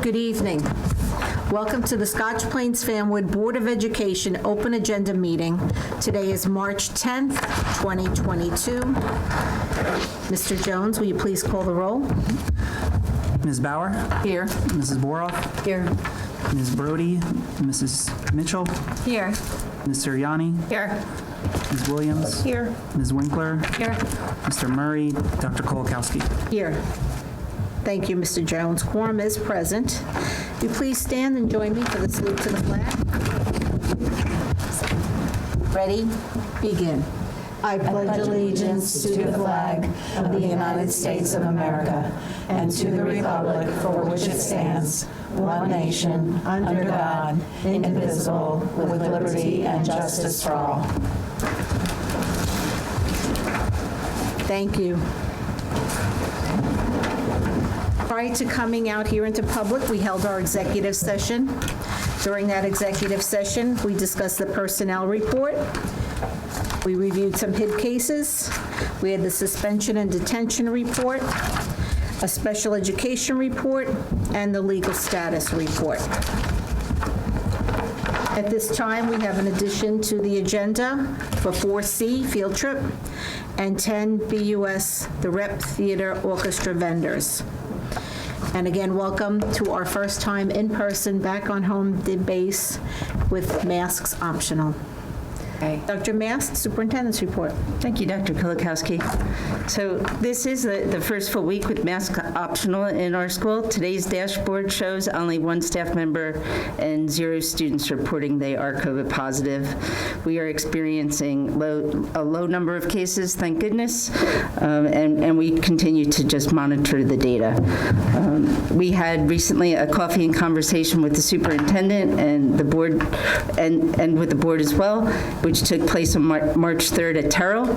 Good evening. Welcome to the Scotch Plains Fanwood Board of Education Open Agenda Meeting. Today is March 10th, 2022. Mr. Jones, will you please call the roll? Ms. Bauer? Here. Mrs. Boroff? Here. Ms. Brody? Mrs. Mitchell? Here. Mr. Yanni? Here. Ms. Williams? Here. Ms. Winkler? Here. Mr. Murray? Dr. Kolakowski? Here. Thank you, Mr. Jones. Quorum is present. Will you please stand and join me for the salute to the flag? Ready? Begin. I pledge allegiance to the flag of the United States of America and to the republic for which it stands, one nation, under God, indivisible, with liberty and justice for all. Thank you. Prior to coming out here into public, we held our executive session. During that executive session, we discussed the personnel report. We reviewed some HID cases. We had the suspension and detention report, a special education report, and the legal status report. At this time, we have an addition to the agenda for 4C, field trip, and 10 BUS, the Rep Theater Orchestra vendors. And again, welcome to our first time in person back on home base with masks optional. Okay. Dr. Mast, Superintendent's report. Thank you, Dr. Kolakowski. So this is the first full week with mask optional in our school. Today's dashboard shows only one staff member and 0 students reporting they are COVID positive. We are experiencing a low number of cases, thank goodness, and we continue to just monitor the data. We had recently a coffee and conversation with the superintendent and the board, and with the board as well, which took place on March 3rd at Terrell.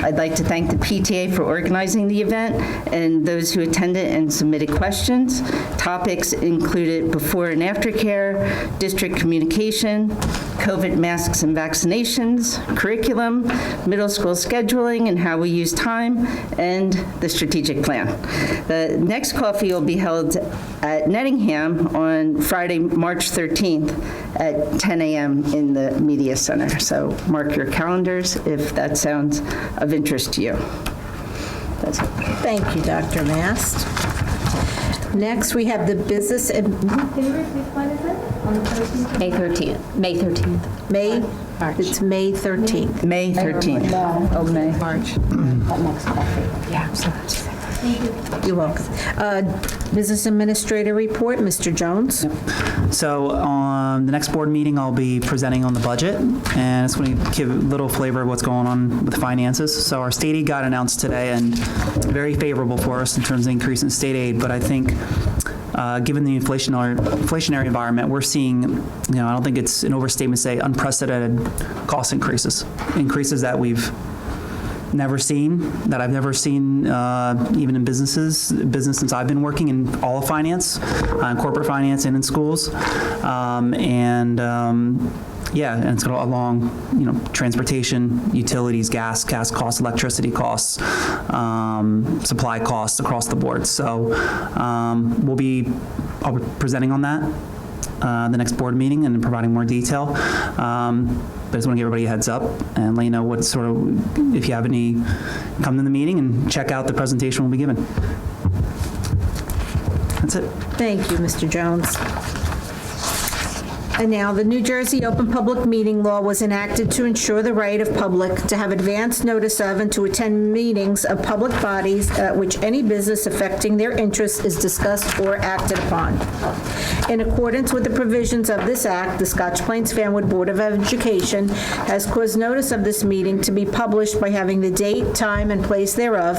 I'd like to thank the PTA for organizing the event and those who attended and submitted questions. Topics included before and after care, district communication, COVID masks and vaccinations, curriculum, middle school scheduling and how we use time, and the strategic plan. The next coffee will be held at Nettingham on Friday, March 13th at 10 a.m. in the Media Center. So mark your calendars if that sounds of interest to you. That's it. Thank you, Dr. Mast. Next, we have the business and May 13th. May 13th. May. March. It's May 13th. May 13th. Oh, May. March. That next coffee. Yeah. You're welcome. Business Administrator report, Mr. Jones. So on the next board meeting, I'll be presenting on the budget, and it's going to give a little flavor of what's going on with the finances. So our state aid got announced today, and very favorable for us in terms of increase in state aid, but I think given the inflationary environment, we're seeing, I don't think it's an overstatement to say unprecedented cost increases that we've never seen, that I've never seen even in business since I've been working in all of finance, corporate finance and in schools. And it's got along, transportation, utilities, gas costs, electricity costs, supply costs across the board. So I'll be presenting on that the next board meeting and providing more detail. But I just want to give everybody a heads up and let you know what sort of, if you have any, come to the meeting and check out the presentation we'll be giving. That's it. Thank you, Mr. Jones. And now, the New Jersey Open Public Meeting Law was enacted to ensure the right of public to have advance notice of and to attend meetings of public bodies at which any business affecting their interests is discussed or acted upon. In accordance with the provisions of this act, the Scotch Plains Fanwood Board of Education has caused notice of this meeting to be published by having the date, time, and place thereof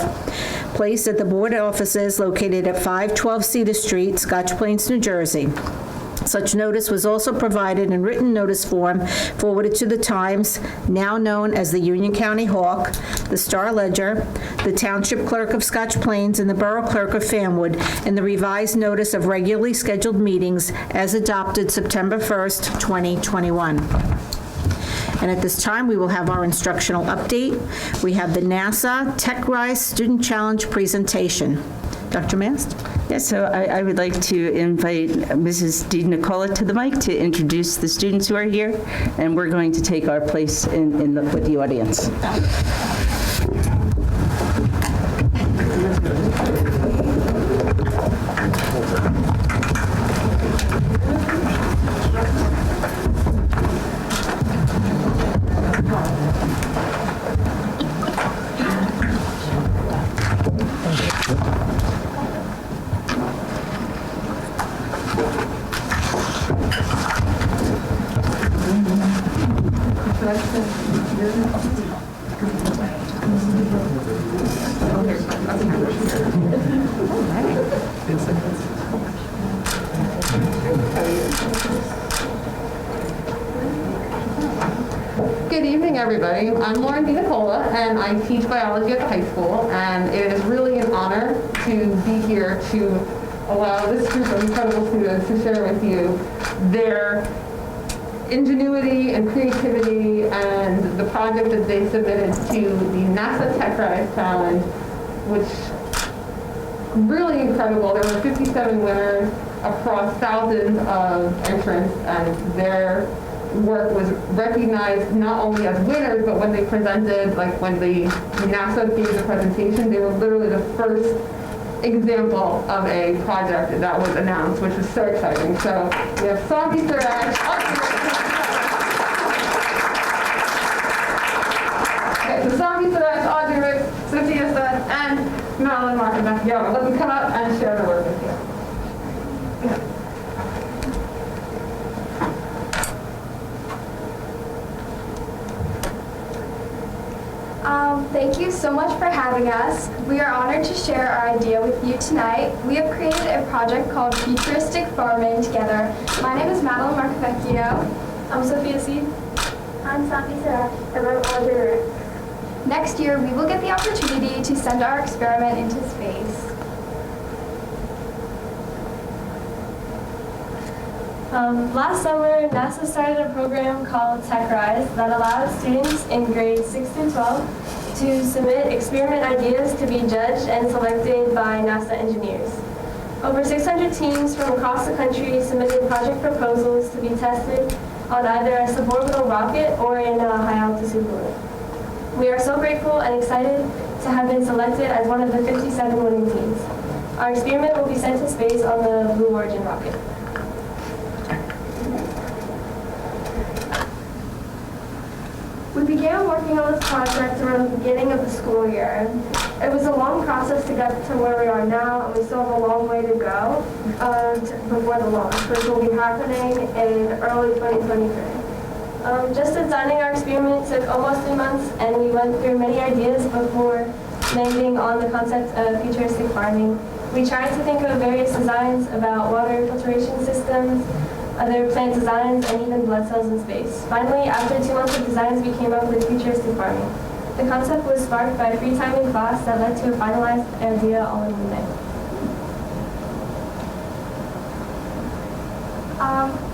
placed at the board offices located at 512 Cedar Street, Scotch Plains, New Jersey. Such notice was also provided in written notice form forwarded to the Times, now known as the Union County Hawk, the Star Ledger, the Township Clerk of Scotch Plains, and the Borough Clerk of Fanwood in the revised notice of regularly scheduled meetings as adopted September 1st, 2021. And at this time, we will have our instructional update. We have the NASA Tech Rise Student Challenge presentation. Dr. Mast? Yes, so I would like to invite Mrs. Di Nicola to the mic to introduce the students who are here, and we're going to take our place with the audience. Good evening, everybody. I'm Lauren Di Nicola, and I teach biology at the high school, and it is really an honor to be here to allow this group of incredible students to share with you their ingenuity and creativity and the project that they submitted to the NASA Tech Rise Challenge, which really incredible. There were 57 winners across thousands of entrants, and their work was recognized not only as winners, but when they presented, like when the NASA gave the presentation, they were literally the first example of a project that was announced, which was so exciting. So we have Savi Suraj, Audrey Rick, Sophia Seth, and Madeline Martin. Yeah, let them come up and share their work with you. Thank you so much for having us. We are honored to share our idea with you tonight. We have created a project called Futuristic Farming together. My name is Madeline Marcavecchio. I'm Sophia Seed. I'm Safi Sarah. And I'm Audrey Rick. Next year, we will get the opportunity to send our experiment into space. Last summer, NASA started a program called Tech Rise that allowed students in grades 6 through 12 to submit experiment ideas to be judged and selected by NASA engineers. Over 600 teams from across the country submitted project proposals to be tested on either a suborbital rocket or in a high-altitude balloon. We are so grateful and excited to have been selected as one of the 57 winning teams. Our experiment will be sent to space on the Blue Origin rocket. We began working on this project around the beginning of the school year. It was a long process to get to where we are now, and we still have a long way to go before the launch, which will be happening in early 2023. Just designing our experiment took almost 3 months, and we went through many ideas before landing on the concept of futuristic farming. We tried to think of various designs about water filtration systems, other plant designs, and even blood cells in space. Finally, after 2 months of designs, we came up with futuristic farming. The concept was sparked by free time in class that led to a finalized idea all in one day.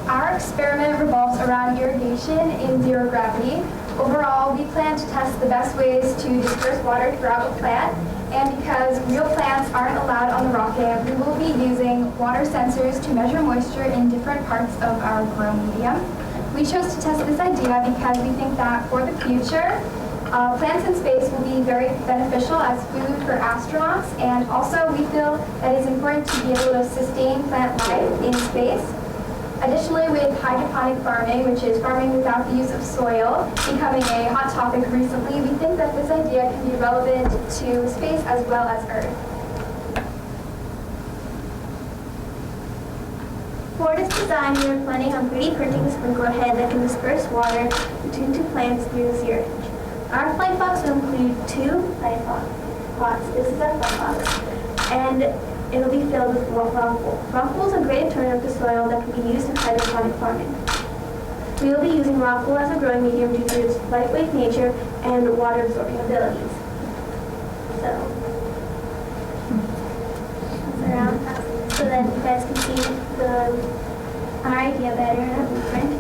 Our experiment revolves around irrigation in zero gravity. Overall, we plan to test the best ways to disperse water throughout a plant, and because real plants aren't allowed on the rocket, we will be using water sensors to measure moisture in different parts of our grow medium. We chose to test this idea because we think that for the future, plants in space will be very beneficial as food for astronauts, and also we feel that it's important to be able to sustain plant life in space. Additionally, with hydroponic farming, which is farming without the use of soil, becoming a hot topic recently, we think that this idea can be relevant to space as well as Earth. For this design, we are planning on 3D printing a sprinkler head that can disperse water between two plants near the 0 inch. Our plant box will include 2 plant pots. This is our plant box. And it'll be filled with rock wool. Rock wool is a great alternative to soil that can be used in hydroponic farming. We will be using rock wool as a growing medium due to its lightweight nature and water absorbing abilities. So, that's around so that you guys can see our idea better in our blueprint.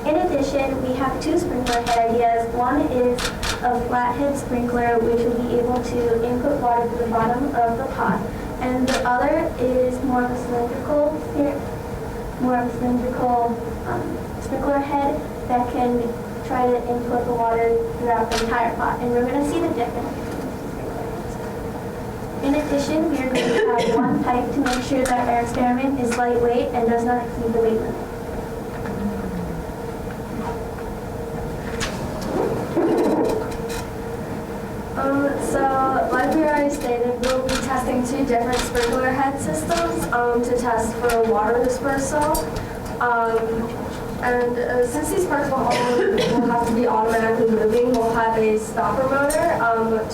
In addition, we have 2 sprinkler head ideas. One is a flathead sprinkler which will be able to input water to the bottom of the pot. And the other is more of a cylindrical sprinkler head that can try to input the water throughout the entire pot. And we're going to see the difference between the sprinkler heads. In addition, we are going to have one pipe to make sure that our experiment is lightweight and does not exceed the weight limit. So, like we already stated, we'll be testing 2 different sprinkler head systems to test for water dispersal. Since these parts will have to be automatically moving, we'll have a stopper motor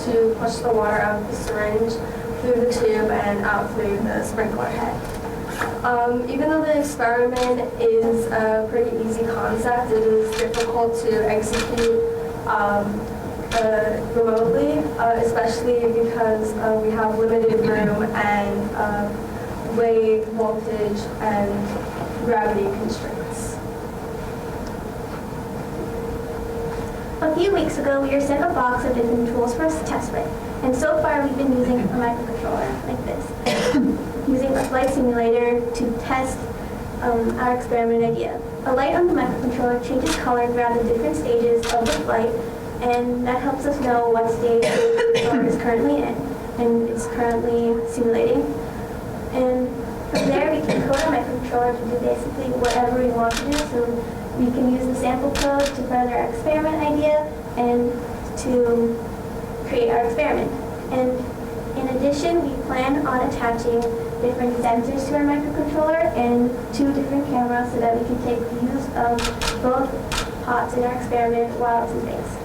to push the water out of the syringe through the tube and out through the sprinkler head. Even though the experiment is a pretty easy concept, it is difficult to execute remotely, especially because we have limited room and weight, voltage, and gravity constraints. A few weeks ago, we were sent a box of different tools for us to test with, and so far we've been using a microcontroller like this, using a flight simulator to test our experiment idea. A light on the microcontroller changes color throughout the different stages of the flight, and that helps us know what stage the car is currently in, and it's currently simulating. And from there, we can code our microcontroller to do basically whatever we want to do. So we can use the sample code to further our experiment idea and to create our experiment. And in addition, we plan on attaching different sensors to our microcontroller and 2 different cameras so that we can take views of both pots in our experiment while it's in space.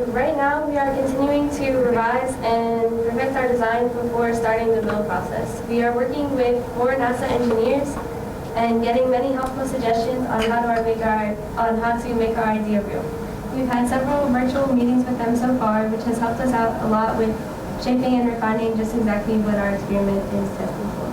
Right now, we are continuing to revise and perfect our design before starting the build process. We are working with 4 NASA engineers and getting many helpful suggestions on how to make our idea real. We've had several virtual meetings with them so far, which has helped us out a lot with shaping and refining just exactly what our experiment is testing for.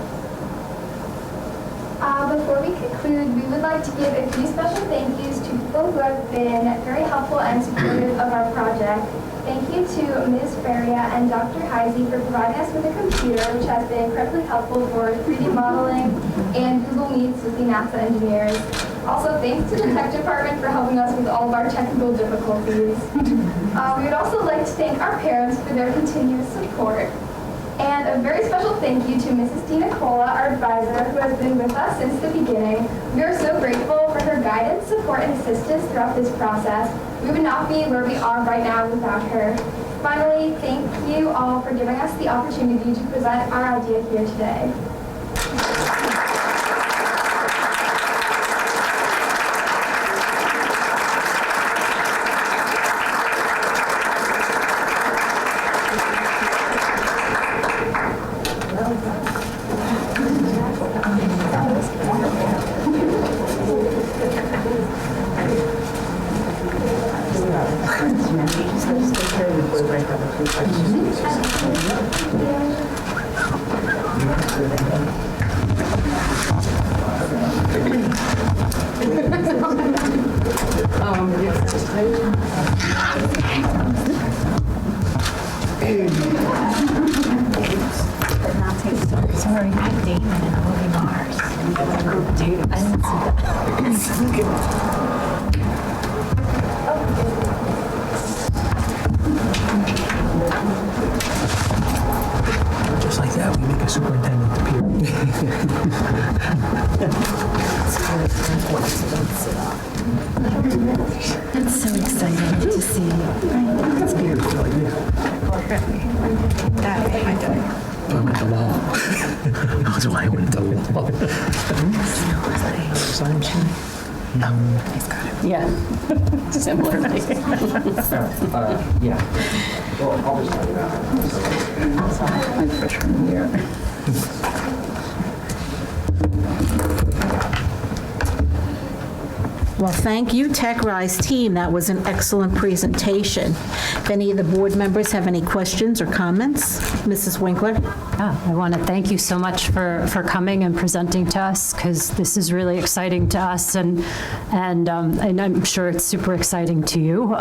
Before we conclude, we would like to give a few special thank yous to people who have been very helpful and supportive of our project. Thank you to Ms. Faria and Dr. Heisey for providing us with a computer, which has been incredibly helpful for 3D modeling and Google Meets with the NASA engineers. Also, thanks to the tech department for helping us with all of our technical difficulties. We would also like to thank our parents for their continuous support. And a very special thank you to Mrs. Tina Cola, our advisor, who has been with us since the beginning. We are so grateful for her guidance, support, and assistance throughout this process. We would not be where we are right now without her. Finally, thank you all for giving us the opportunity to present our idea here today. Sorry, I have Damon and Olivia Mars. I didn't see that. Just like that, we make a superintendent appear. It's so exciting to see. Right? It's beautiful. I'm at the wall. That's why I went to the wall. Sign sheet? He's got it. Yeah, similar. Yeah. Well, I'll just tell you that. I'm freshman year. Well, thank you, TechRise team. That was an excellent presentation. If any of the board members have any questions or comments, Mrs. Winkler? I want to thank you so much for coming and presenting to us, because this is really exciting to us, and I'm sure it's super exciting to you.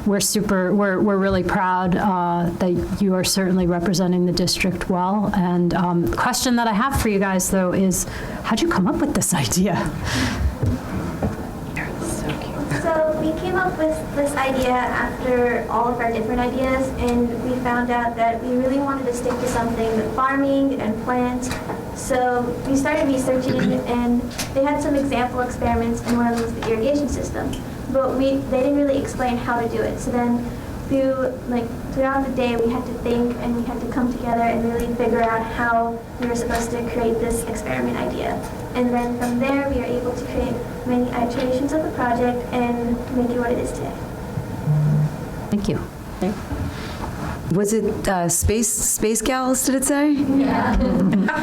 We're really proud that you are certainly representing the district well. And the question that I have for you guys, though, is how'd you come up with this idea? So we came up with this idea after all of our different ideas, and we found out that we really wanted to stick to something with farming and plants. So we started researching, and they had some example experiments, and one of them was the irrigation system. But they didn't really explain how to do it. So then throughout the day, we had to think, and we had to come together and really figure out how we were supposed to create this experiment idea. And then from there, we are able to create many iterations of the project and make it what it is today. Thank you. Was it Space Gals, did it say? Yeah.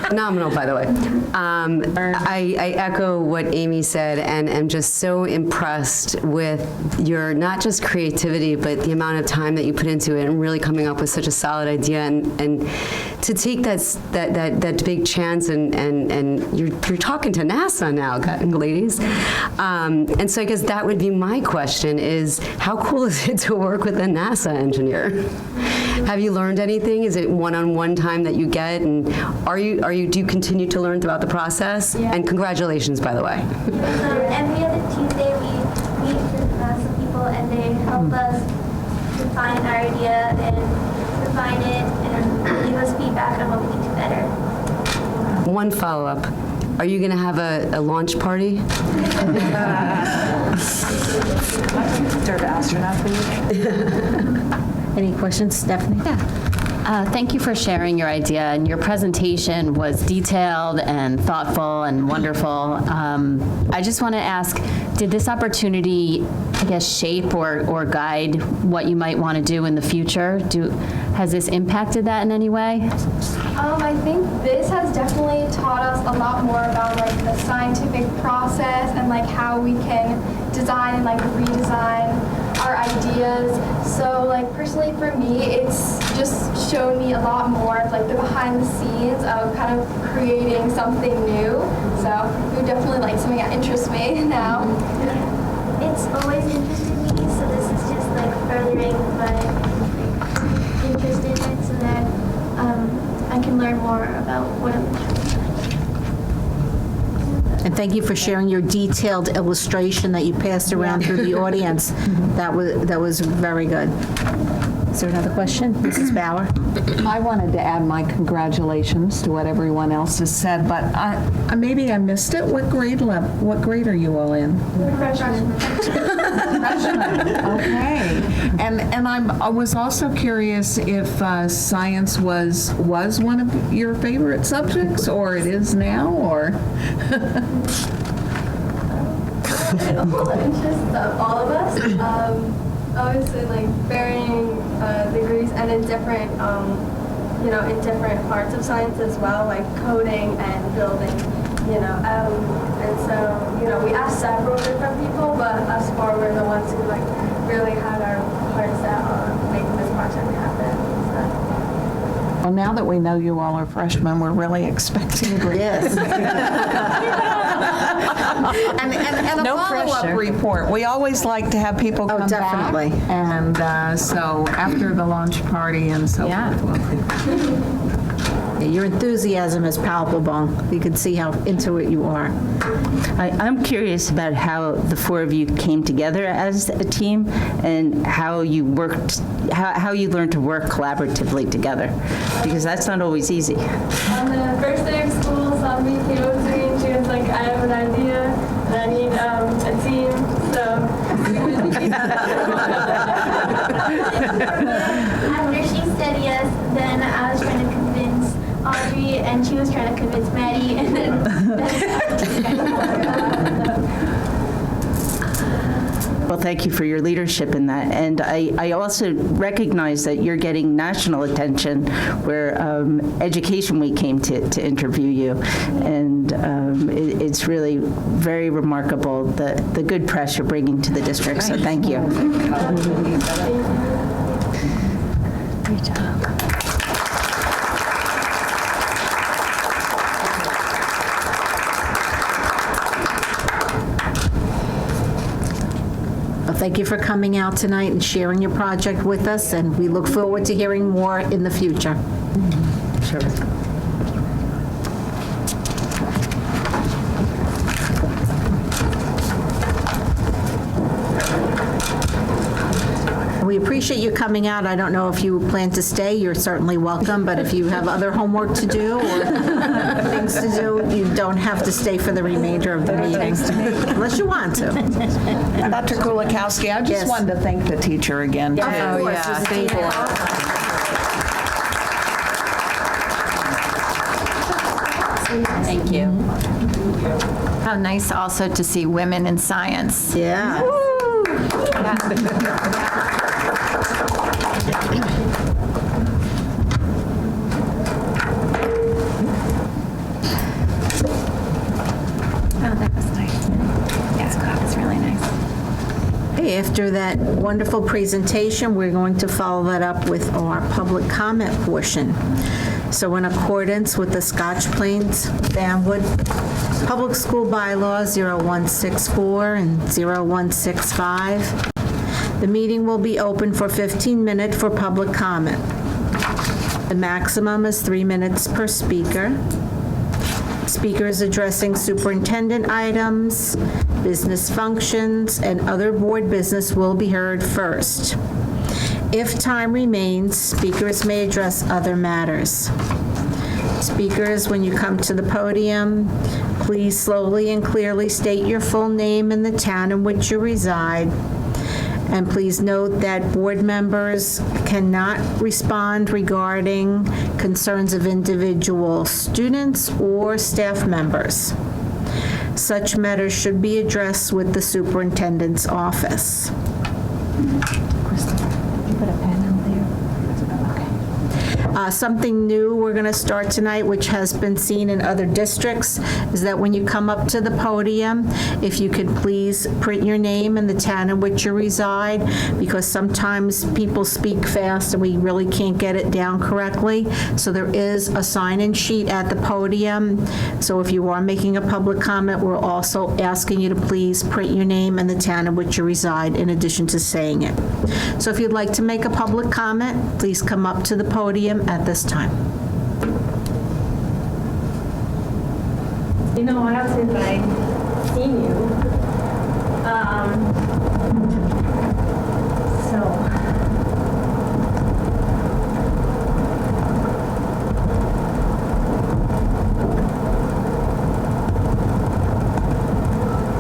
Phenomenal, by the way. I echo what Amy said, and am just so impressed with your not just creativity, but the amount of time that you put into it and really coming up with such a solid idea, and to take that big chance, and you're talking to NASA now, ladies. And so I guess that would be my question: is how cool is it to work with a NASA engineer? Have you learned anything? Is it one-on-one time that you get? And do you continue to learn throughout the process? Yeah. And congratulations, by the way. Every other Tuesday we meet with NASA people, and they help us define our idea and refine it and give us feedback on what we can do better. One follow-up. Are you going to have a launch party? Serve astronaut food. Any questions, Stephanie? Yeah. Thank you for sharing your idea, and your presentation was detailed and thoughtful and wonderful. I just want to ask, did this opportunity, I guess, shape or guide what you might want to do in the future? Has this impacted that in any way? I think this has definitely taught us a lot more about the scientific process and how we can design and redesign our ideas. So personally for me, it's just shown me a lot more of the behind the scenes of kind of creating something new. So it would definitely something that interests me now. It's always interested me, so this is just furthering my interest in it so that I can learn more about what I'm interested in. And thank you for sharing your detailed illustration that you passed around through the audience. That was very good. Is there another question? Mrs. Bauer? I wanted to add my congratulations to what everyone else has said, but maybe I missed it. What grade are you all in? Freshman. Okay. And I was also curious if science was one of your favorite subjects, or it is now, or? Interests of all of us. Obviously, varying degrees and in different, in different parts of science as well, like coding and building, and so, we asked several different people, but us four were the ones who really had our hearts set on making this project happen. So. Well, now that we know you all are freshmen, we're really expecting great things. And a follow-up report. We always like to have people come definitely. back. And so after the launch party and so forth. Your enthusiasm is palpable. You can see how into it you are. I'm curious about how the four of you came together as a team and how you worked, how you learned to work collaboratively together, because that's not always easy. On the first day of school, Zombie came up to me and she was like, I have an idea and I need a team, so. After she studied us, then I was trying to convince Audrey, and she was trying to convince Maddie, and then Well, thank thank you for your leadership in that. And I also recognize that you're getting national attention where Education Week came to interview you. And it's really very remarkable, the good press you're bringing to the district. So thank you. Great job. Well, thank you for coming out tonight and sharing your project with us, and we look forward to hearing more in the future. Sure. We appreciate you coming out. I don't know if you plan to stay, you're certainly welcome, but if you have other homework to do or things to do, you don't have to stay for the remainder of the meeting, unless you want to. Dr. Kulikowski, I just Yes. wanted to thank the teacher again. Yeah, too. of course. yeah, This is thank Tina. Thank you. How nice also to see women in science. Yeah. Oh, that was nice. Yes, that was really nice. Okay, after that wonderful presentation, we're going to follow that up with our public comment portion. So in accordance with the Scotch Plains Fanwood Public School Bylaws 0164 and 0165, the meeting will be open for 15 minutes for public comment. The maximum is 3 minutes per speaker. Speakers addressing superintendent items, business functions, and other board business will be heard first. If time remains, speakers may address other matters. Speakers, when you come to the podium, please slowly and clearly state your full name and the town in which you reside. And please note that board members cannot respond regarding concerns of individual students or staff members. Such matters should be addressed with the superintendent's office. Something new we're going to start tonight, which has been seen in other districts, is that when you come up to the podium, if you could please print your name and the town in which you reside, because sometimes people speak fast and we really can't get it down correctly. So there is a sign-in sheet at the podium. So if you are making a public comment, we're also asking you to please print your name and the town in which you reside in addition to saying it. So if you'd like to make a public comment, please come up to the podium at this time. You know what, since I've seen you,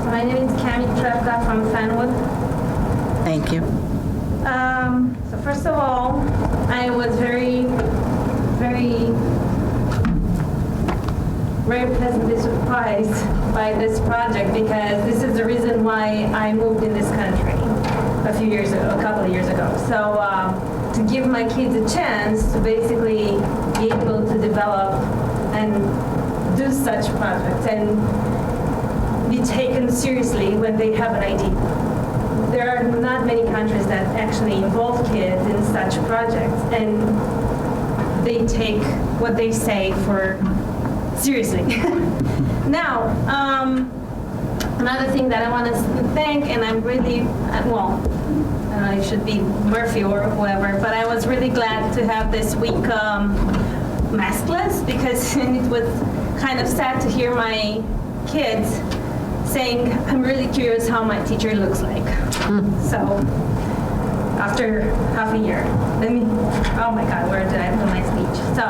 my name is Cami Trepka from Fanwood. Thank you. So first of all, I was very pleasantly surprised by this project because this is the reason why I moved in this country a couple of years ago. So to give my kids a chance to basically be able to develop and do such projects and be taken seriously when they have an idea. There are not many countries that actually involve kids in such projects, and they take what they say for seriously. Now, another thing that I want to thank, and I'm really, well, I don't know, it should be Murphy or whoever, but I was really glad to have this week maskless because it was kind of sad to hear my kids saying, I'm really curious how my teacher looks like. So, after half a year, oh my God, where did I put my speech? So,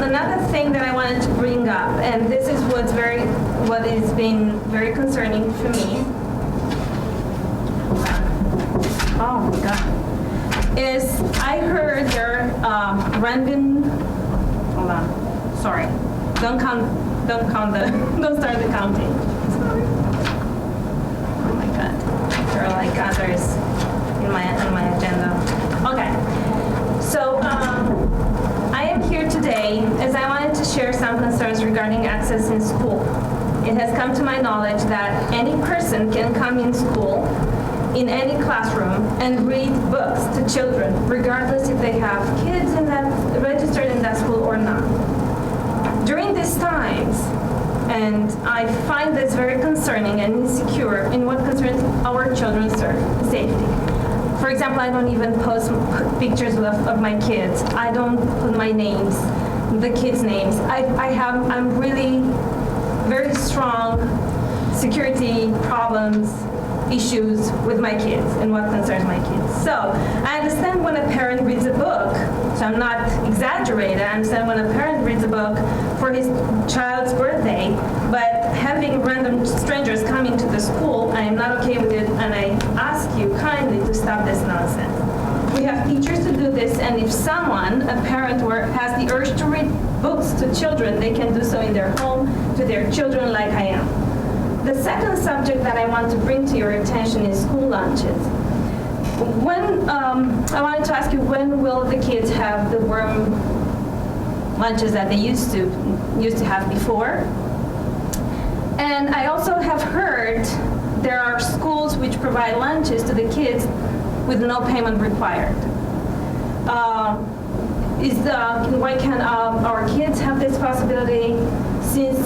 another thing that I wanted to bring up, and this is what has been very concerning for me. Oh my God. Is I heard there random, hold on, sorry. Don't start the counting. Sorry. Oh my God. there are like others in my agenda. Okay, so I am here today as I wanted to share some concerns regarding access in school. It has come to my knowledge that any person can come in school, in any classroom, and read books to children, regardless if they have kids registered in that school or not. During these times, and I find this very concerning and insecure in what concerns our children's safety. For example, I don't even post pictures of my kids. I don't put my names, the kids' names. I'm really very strong security problems, issues with my kids and what concerns my kids. So I understand when a parent reads a book, so I'm not exaggerating, I understand when a parent reads a book for his child's birthday, but having random strangers coming to the school, I am not okay with it, and I ask you kindly to stop this nonsense. We have teachers to do this, and if someone, a parent, has the urge to read books to children, they can do so in their home to their children like I am. The second subject that I want to bring to your attention is school lunches. I wanted to ask you, when will the kids have the warm lunches that they used to have before? And I also have heard there are schools which provide lunches to the kids with no payment required. Why can't our kids have this possibility? Since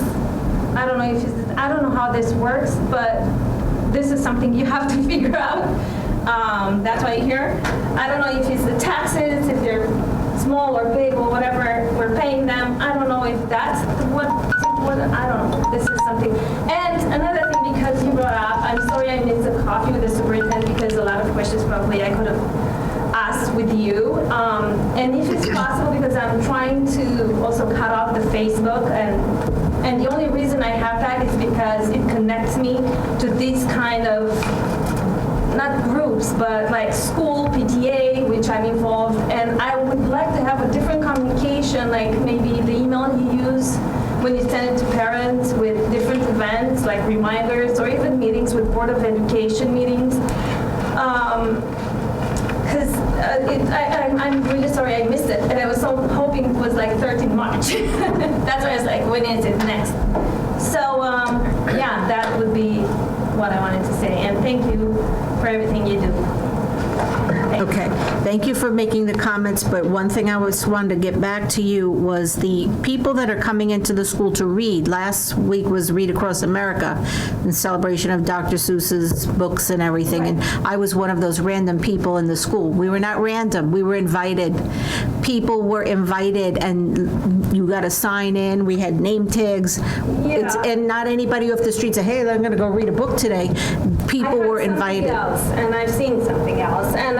I don't know how this works, but this is something you have to figure out. That's why you're here. I don't know if it's the taxes, if they're small or big or whatever we're paying them. I don't know if that's what I don't know. This is something. And another thing, because you brought up, I'm sorry I missed a coffee with the superintendent because a lot of questions probably I could have asked with you. And if it's possible, because I'm trying to also cut off the Facebook, and the only reason I have that is because it connects me to these kind of, not groups, but like school, PTA, which I'm involved, and I would like to have a different communication, like maybe the email you use when you send it to parents with different events, like reminders, or even meetings with Board of Education meetings. Because I'm really sorry I missed it, and I was so hoping it was like 13 March. That's why I was like, when is it next? So yeah, that would be what I wanted to say, and thank you for everything you do. Okay, thank you for making the comments, but one thing I wanted to get back to you was the people that are coming into the school to read. Last week was Read Across America, in celebration of Dr. Seuss's books and everything, and I was one of those random people in the school. We were not random, we were invited. People were invited, and you got to sign in. We had name tags. Yeah. And not anybody off the street said, hey, I'm going to go read a book today. People were invited. Else, and I've seen something else, and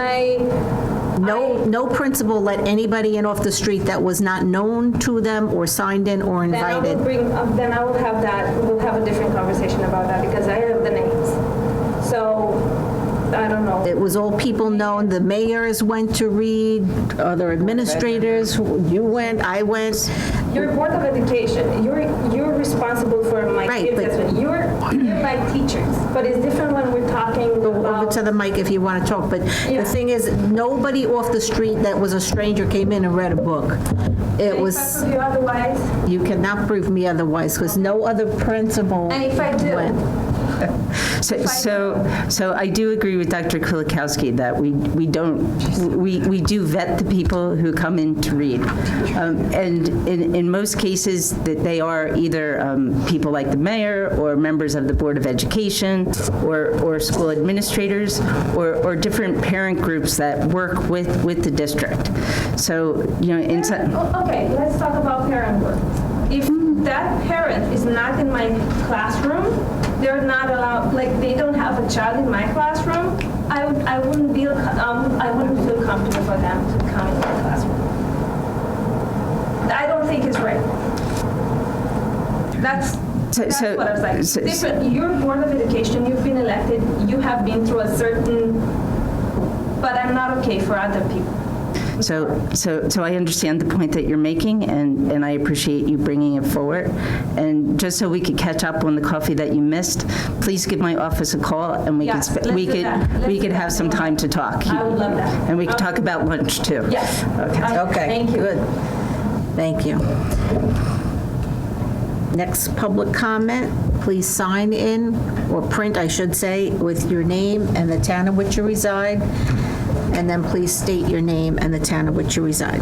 No principal let anybody in off the street that was not known to them or signed in or invited. Then I will have that. We'll have a different conversation about that because I have the names. So I don't know. It was all people known. The mayors went to read, other administrators. You went, I went. You're Board of Education. You're responsible for my kids' assessment. You're like teachers, but it's different when we're talking Over to the mic if you want to talk, but the thing is, nobody off the street that was a stranger came in and read a book. It was. If I prove you otherwise? You cannot prove me otherwise, because no other principal And if I do? went. So I do agree with Dr. Kulikowski that we do vet the people who come in to read. And in most cases, that they are either people like the mayor or members of the Board of Education or school administrators or different parent groups that work with the district. So, you know, Okay, let's talk about parent work. If that parent is not in my classroom, they're not allowed, like they don't have a child in my classroom, I wouldn't feel comfortable for them to come into my classroom. I don't think it's right. That's what I was like. Different. You're Board of Education, you've been elected, you have been through a certain, but I'm not okay for other people. So I understand the point that you're making, and I appreciate you bringing it forward. And just so we could catch up on the coffee that you missed, please give my office a call, and we Yes, could let's do that. we could have some time to talk. I would love that. And we could talk about lunch too. Yes. Okay. Okay, Thank you. good. Thank you. Next public comment, please sign in, or print, I should say, with your name and the town in which you reside, and then please state your name and the town in which you reside.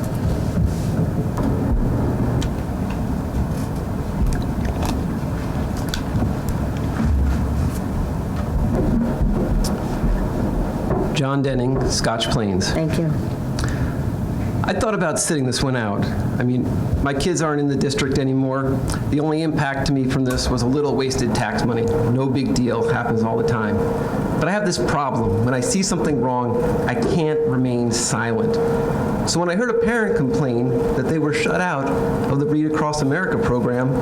John Denning, Scotch Plains. Thank you. I thought about sitting this one out. I mean, my kids aren't in the district anymore. The only impact to me from this was a little wasted tax money. No big deal, happens all the time. But I have this problem. When I see something wrong, I can't remain silent. So when I heard a parent complain that they were shut out of the Read Across America program,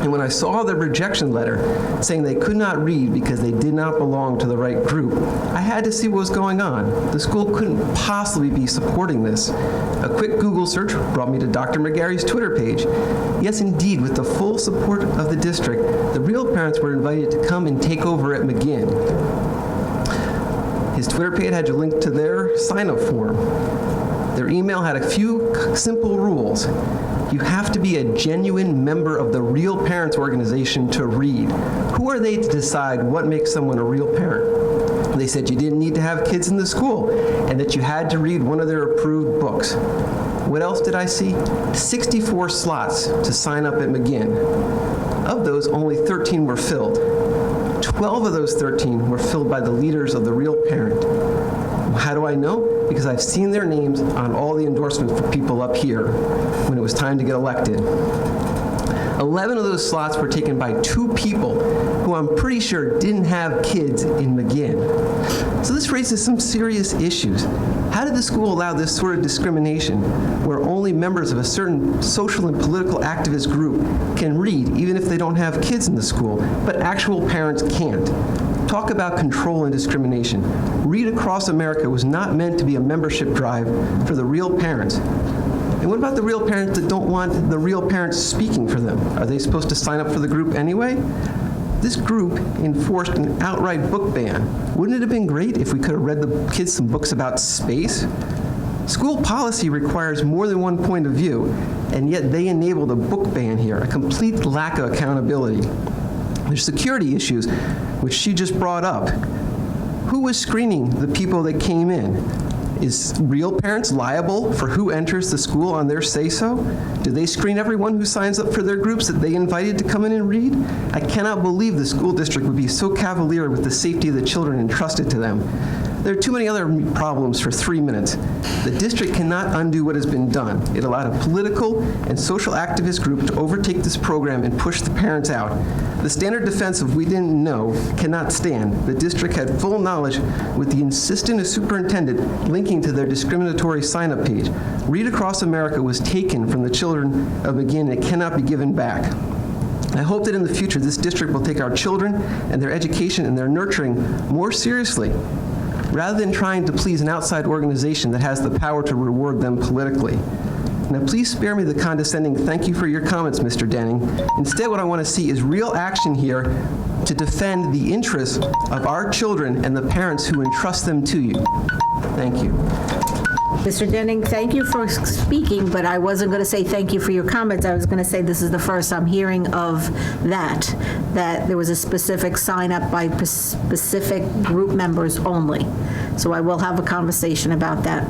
and when I saw the rejection letter saying they could not read because they did not belong to the right group, I had to see what was going on. The school couldn't possibly be supporting this. A quick Google search brought me to Dr. McGarry's Twitter page. Yes, indeed, with the full support of the district, the real parents were invited to come and take over at McGinn. His Twitter page had a link to their sign-up form. Their email had a few simple rules. You have to be a genuine member of the Real Parents organization to read. Who are they to decide what makes someone a real parent? They said you didn't need to have kids in the school and that you had to read one of their approved books. What else did I see? 64 slots to sign up at McGinn. Of those, only 13 were filled. 12 of those 13 were filled by the leaders of the Real Parent. How do I know? Because I've seen their names on all the endorsements for people up here when it was time to get elected. 11 of those slots were taken by 2 people who I'm pretty sure didn't have kids in McGinn. So this raises some serious issues. How did the school allow this sort of discrimination where only members of a certain social and political activist group can read even if they don't have kids in the school, but actual parents can't? Talk about control and discrimination. Read Across America was not meant to be a membership drive for the real parents. And what about the real parents that don't want the real parents speaking for them? Are they supposed to sign up for the group anyway? This group enforced an outright book ban. Wouldn't it have been great if we could have read the kids some books about space? School policy requires more than one point of view, and yet they enabled a book ban here, a complete lack of accountability. There's security issues, which she just brought up. Who was screening the people that came in? Is Real Parents liable for who enters the school on their say-so? Do they screen everyone who signs up for their groups that they invited to come in and read? I cannot believe the school district would be so cavalier with the safety of the children entrusted to them. There are too many other problems for 3 minutes. The district cannot undo what has been done. It allowed a political and social activist group to overtake this program and push the parents out. The standard defense of "we didn't know" cannot stand. The district had full knowledge with the insistent superintendent linking to their discriminatory sign-up page. Read Across America was taken from the children of McGinn and it cannot be given back. I hope that in the future this district will take our children and their education and their nurturing more seriously, rather than trying to please an outside organization that has the power to reward them politically. Now, please spare me the condescending "thank you for your comments, Mr. Denning." Instead, what I want to see is real action here to defend the interests of our children and the parents who entrust them to you. Thank you. Mr. Denning, thank you for speaking, but I wasn't going to say thank you for your comments. I was going to say this is the first I'm hearing of that there was a specific sign up by specific group members only. So I will have a conversation about that,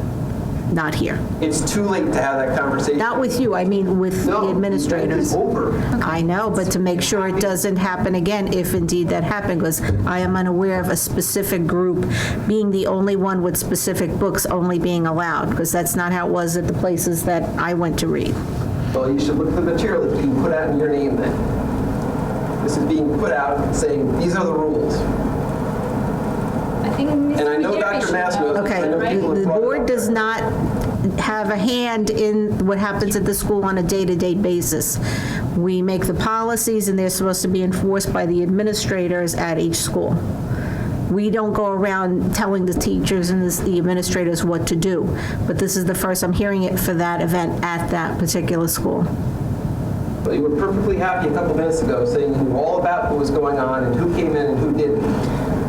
not here. It's too late to have that conversation. Not with you, I mean with the administrators. It's over. I know, but to make sure it doesn't happen again, if indeed that happened, because I am unaware of a specific group being the only one with specific books only being allowed, because that's not how it was at the places that I went to read. Well, you should look at the material that's being put out in your name then. This is being put out saying, these are the rules. I think Mr. And I know McGarry Dr. should Mass know. knows. Okay, I know people have the brought it board up. does not have a hand in what happens at the school on a day-to-day basis. We make the policies, and they're supposed to be enforced by the administrators at each school. we don't go around telling the teachers and the administrators what to do. But this is the first I'm hearing it for that event at that particular school. But you were perfectly happy a couple minutes ago saying you knew all about what was going on and who came in and who didn't.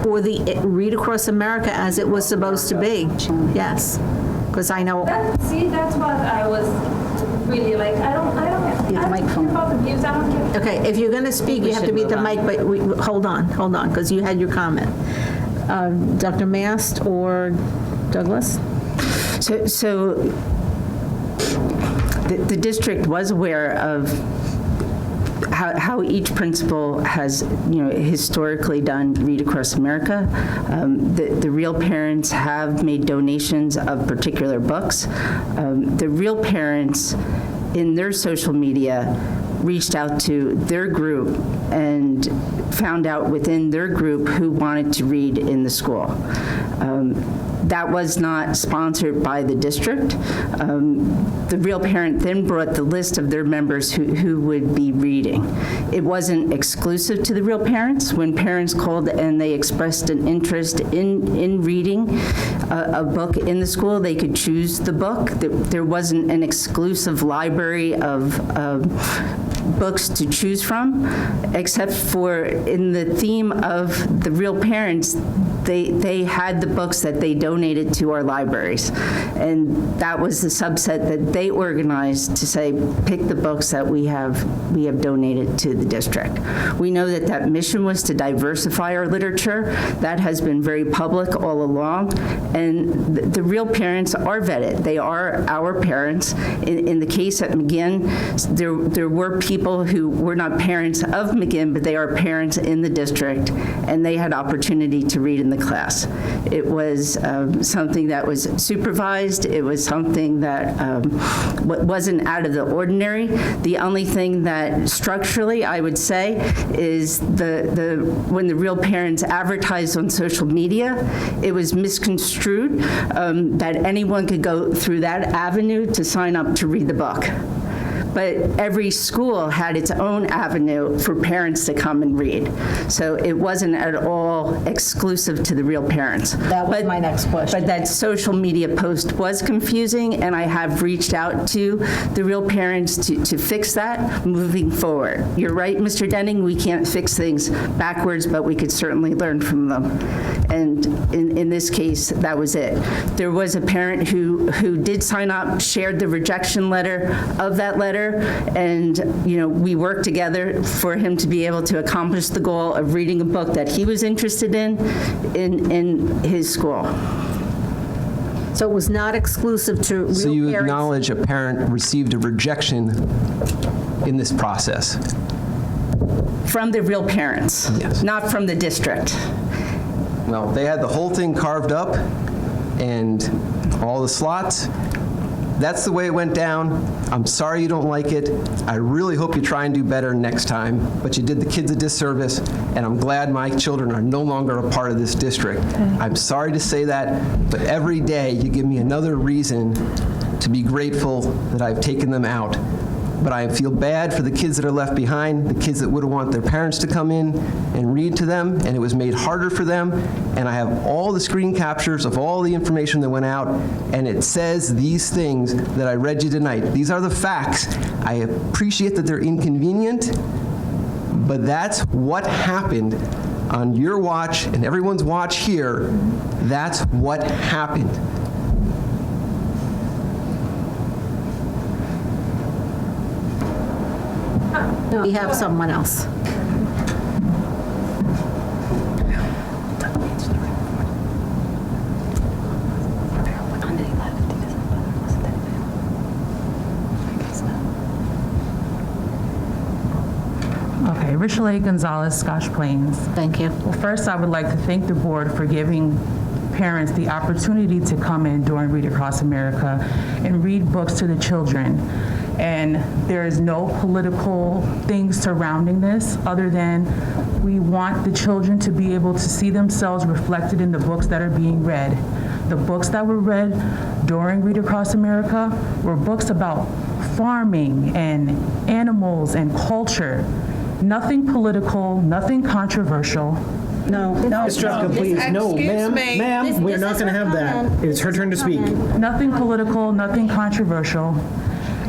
Or the Read Across America as it was supposed to be. Yes, because I know. That's what I was really like. I don't care about the views. I don't care. Okay, if you're going to speak, you have to be at the mic, but hold on, because you had your comment. Dr. Mast or Douglas? So the district was aware of how each principal has, historically done Read Across America. The real parents have made donations of particular books. The real parents in their social media reached out to their group and found out within their group who wanted to read in the school. That was not sponsored by the district. The real parent then brought the list of their members who would be reading. It wasn't exclusive to the real parents. When parents called and they expressed an interest in reading a book in the school, they could choose the book. There wasn't an exclusive library of books to choose from, except for in the theme of the real parents, they had the books that they donated to our libraries. And that was the subset that they organized to say, pick the books that we have donated to the district. We know that mission was to diversify our literature. That has been very public all along. And the real parents are vetted. They are our parents. In the case at McGinn, there were people who were not parents of McGinn, but they are parents in the district, and they had opportunity to read in the class. It was something that was supervised. It was something that wasn't out of the ordinary. The only thing that structurally I would say is when the real parents advertised on social media, it was misconstrued that anyone could go through that avenue to sign up to read the book. But every school had its own avenue for parents to come and read. So it wasn't at all exclusive to the real parents. That was my next question. But that social media post was confusing, and I have reached out to the real parents to fix that moving forward. You're right, Mr. Denning, we can't fix things backwards, but we could certainly learn from them. And in this case, that was it. There was a parent who did sign up, shared the rejection letter of that letter, and we worked together for him to be able to accomplish the goal of reading a book that he was interested in his school. So it was not exclusive to real parents? So you acknowledge a parent received a rejection in this process? From the real parents, yes. Not from the district. Well, they had the whole thing carved up and all the slots. That's the way it went down. I'm sorry you don't like it. I really hope you try and do better next time, but you did the kids a disservice, and I'm glad my children are no longer a part of this district. I'm sorry to say that, but every day you give me another reason to be grateful that I've taken them out. But I feel bad for the kids that are left behind, the kids that would have wanted their parents to come in and read to them, and it was made harder for them. And I have all the screen captures of all the information that went out, and it says these things that I read you tonight. These are the facts. I appreciate that they're inconvenient, but that's what happened on your watch and everyone's watch here. That's what happened. We have someone else. Okay, Richelle Gonzalez, Scotch Plains. Thank you. Well, first I would like to thank the board for giving parents the opportunity to come in during Read Across America and read books to the children. And there is no political things surrounding this other than we want the children to be able to see themselves reflected in the books that are being read. The books that were read during Read Across America were books about farming and animals and culture. Nothing political, nothing controversial. No. Mr. Epka, please, no, ma'am, ma'am, we're not going to have that. It's her turn to speak. Nothing political, nothing controversial,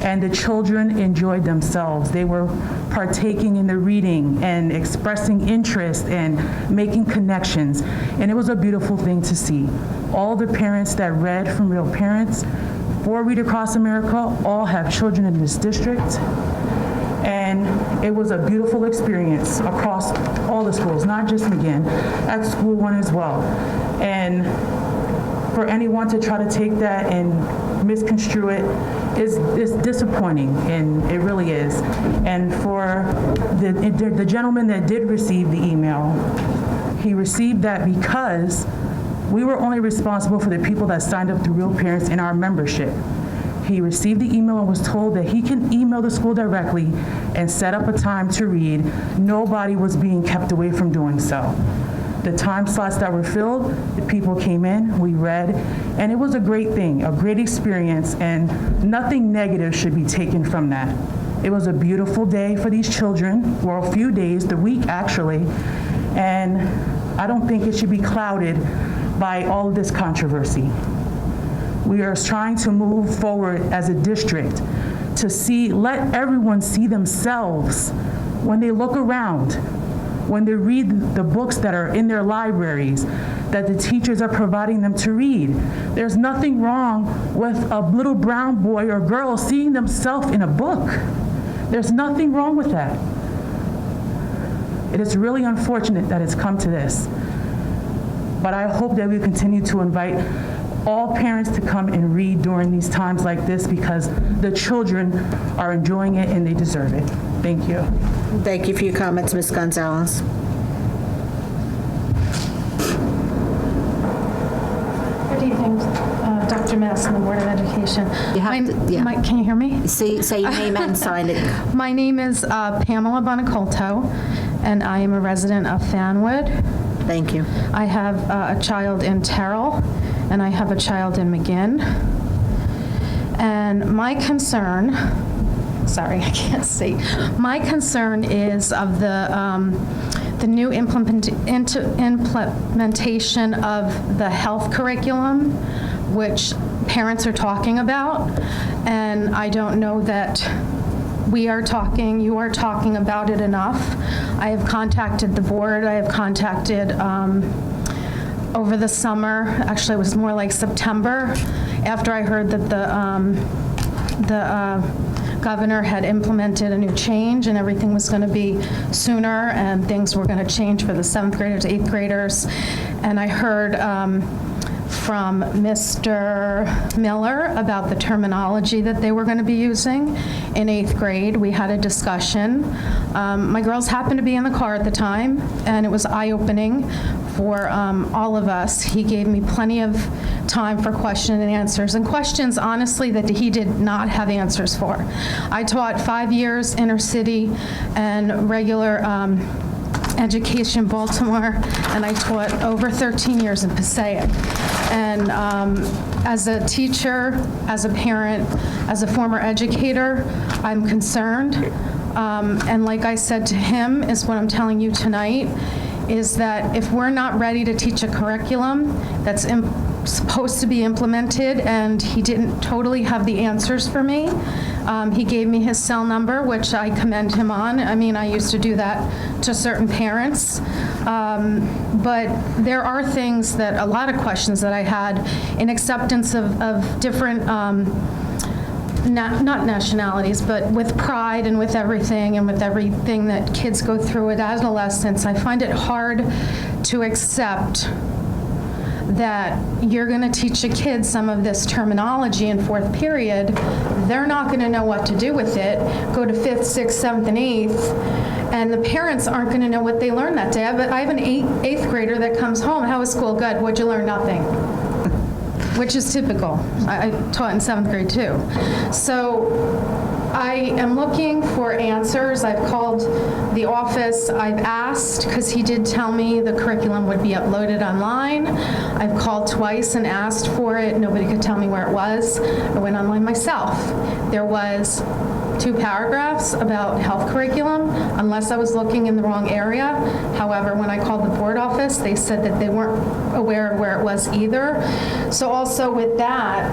and the children enjoyed themselves. They were partaking in the reading and expressing interest and making connections, and it was a beautiful thing to see. All the parents that read from Real Parents for Read Across America all have children in this district, and it was a beautiful experience across all the schools, not just McGinn, at School One as well. And for anyone to try to take that and misconstrue it is disappointing, and it really is. And for the gentleman that did receive the email, he received that because we were only responsible for the people that signed up through Real Parents in our membership. He received the email and was told that he can email the school directly and set up a time to read. Nobody was being kept away from doing so. The time slots that were filled, the people came in, we read, and it was a great thing, a great experience, and nothing negative should be taken from that. It was a beautiful day for these children, well, a few days, the week actually, and I don't think it should be clouded by all of this controversy. We are trying to move forward as a district to let everyone see themselves when they look around, when they read the books that are in their libraries, that the teachers are providing them to read. There's nothing wrong with a little brown boy or girl seeing themselves in a book. There's nothing wrong with that. It is really unfortunate that it's come to this. But I hope that we continue to invite all parents to come and read during these times like this, because the children are enjoying it and they deserve it. Thank you. Thank you for your comments, Ms. Gonzalez. Good evening, Dr. Madison, the Board of Education. You have to, yeah. Can you hear me? Say your name and sign it. My name is Pamela Bonacolto, and I am a resident of Fanwood. Thank you. I have a child in Terrell, and I have a child in McGinn. And my concern, sorry, I can't see. My concern is of the new implementation of the health curriculum, which parents are talking about. And I don't know that you are talking about it enough. I have contacted the board. I have contacted over the summer, actually it was more like September, after I heard that the governor had implemented a new change and everything was going to be sooner and things were going to change for the 7th graders, 8th graders. And I heard from Mr. Miller about the terminology that they were going to be using in 8th grade. We had a discussion. My girls happened to be in the car at the time, and it was eye-opening for all of us. He gave me plenty of time for question and answers, and questions, honestly, that he did not have answers for. I taught 5 years inner city and regular education Baltimore, and I taught over 13 years in Passaic. And as a teacher, as a parent, as a former educator, I'm concerned. And like I said to him, is what I'm telling you tonight, is that if we're not ready to teach a curriculum that's supposed to be implemented, and he didn't totally have the answers for me. He gave me his cell number, which I commend him on. I mean, I used to do that to certain parents. But there are things that, a lot of questions that I had in acceptance of different, not nationalities, but with pride and with everything that kids go through at adolescence. I find it hard to accept that you're going to teach a kid some of this terminology in 4th period. They're not going to know what to do with it. Go to 5th, 6th, 7th, and 8th, and the parents aren't going to know what they learned that day. I have an 8th grader that comes home. How was school? Good. What'd you learn? Nothing. Which is typical. I taught in 7th grade too. So I am looking for answers. I've called the office. I've asked, because he did tell me the curriculum would be uploaded online. I've called twice and asked for it. Nobody could tell me where it was. I went online myself. There was 2 paragraphs about health curriculum, unless I was looking in the wrong area. However, when I called the board office, they said that they weren't aware of where it was either. So also with that,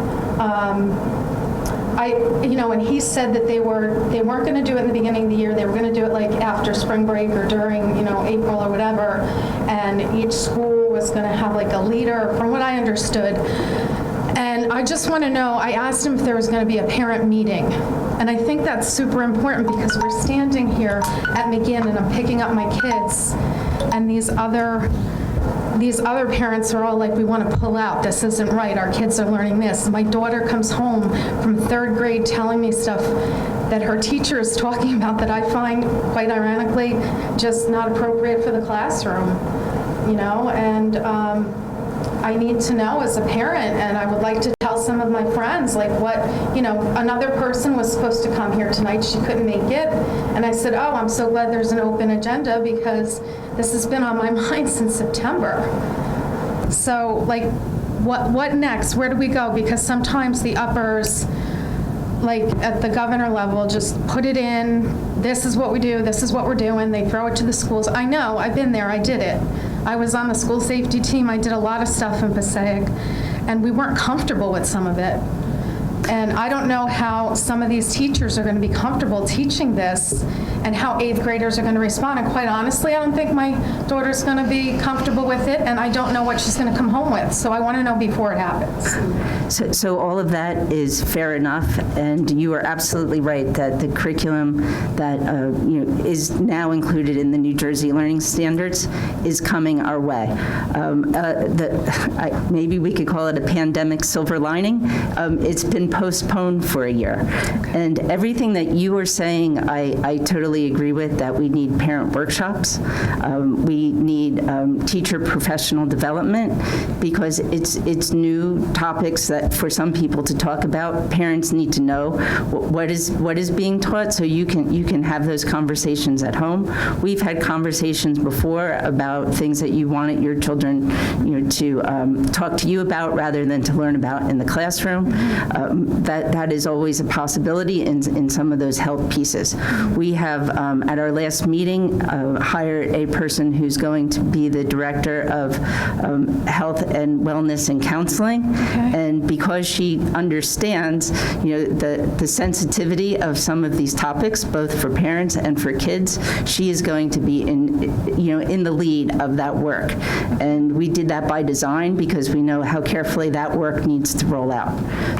and he said that they weren't going to do it in the beginning of the year. They were going to do it like after spring break or during, April or whatever. And each school was going to have like a leader, from what I understood. And I just want to know, I asked him if there was going to be a parent meeting. And I think that's super important because we're standing here at McGinn and I'm picking up my kids, and these other parents are all like, we want to pull out. This isn't right. Our kids are learning this. My daughter comes home from 3rd grade telling me stuff that her teacher is talking about that I find, quite ironically, just not appropriate for the classroom, and I need to know as a parent, and I would like to tell some of my friends, like what, another person was supposed to come here tonight. She couldn't make it. And I said, oh, I'm so glad there's an open agenda because this has been on my mind since September. So, like, what next? Where do we go? Because sometimes the uppers, like at the governor level, just put it in, this is what we do, this is what we're doing. They throw it to the schools. I know, I've been there, I did it. I was on the school safety team. I did a lot of stuff in Passaic, and we weren't comfortable with some of it. And I don't know how some of these teachers are going to be comfortable teaching this and how 8th graders are going to respond. And quite honestly, I don't think my daughter's going to be comfortable with it, and I don't know what she's going to come home with. So I want to know before it happens. So all of that is fair enough, and you are absolutely right that the curriculum that is now included in the New Jersey Learning Standards is coming our way. Maybe we could call it a pandemic silver lining. It's been postponed for a year, and everything that you are saying, I totally agree with. That we need parent workshops, we need teacher professional development, because it's new topics that for some people to talk about. Parents need to know what is being taught, so you can have those conversations at home. We've had conversations before about things that you wanted your children, to talk to you about rather than to learn about in the classroom. That is always a possibility in some of those health pieces. We have at our last meeting hired a person who's going to be the director of health and wellness and counseling, and because she understands, the sensitivity of some of these topics, both for parents and for kids, she is going to be in the lead of that work. And we did that by design because we know how carefully that work needs to roll out.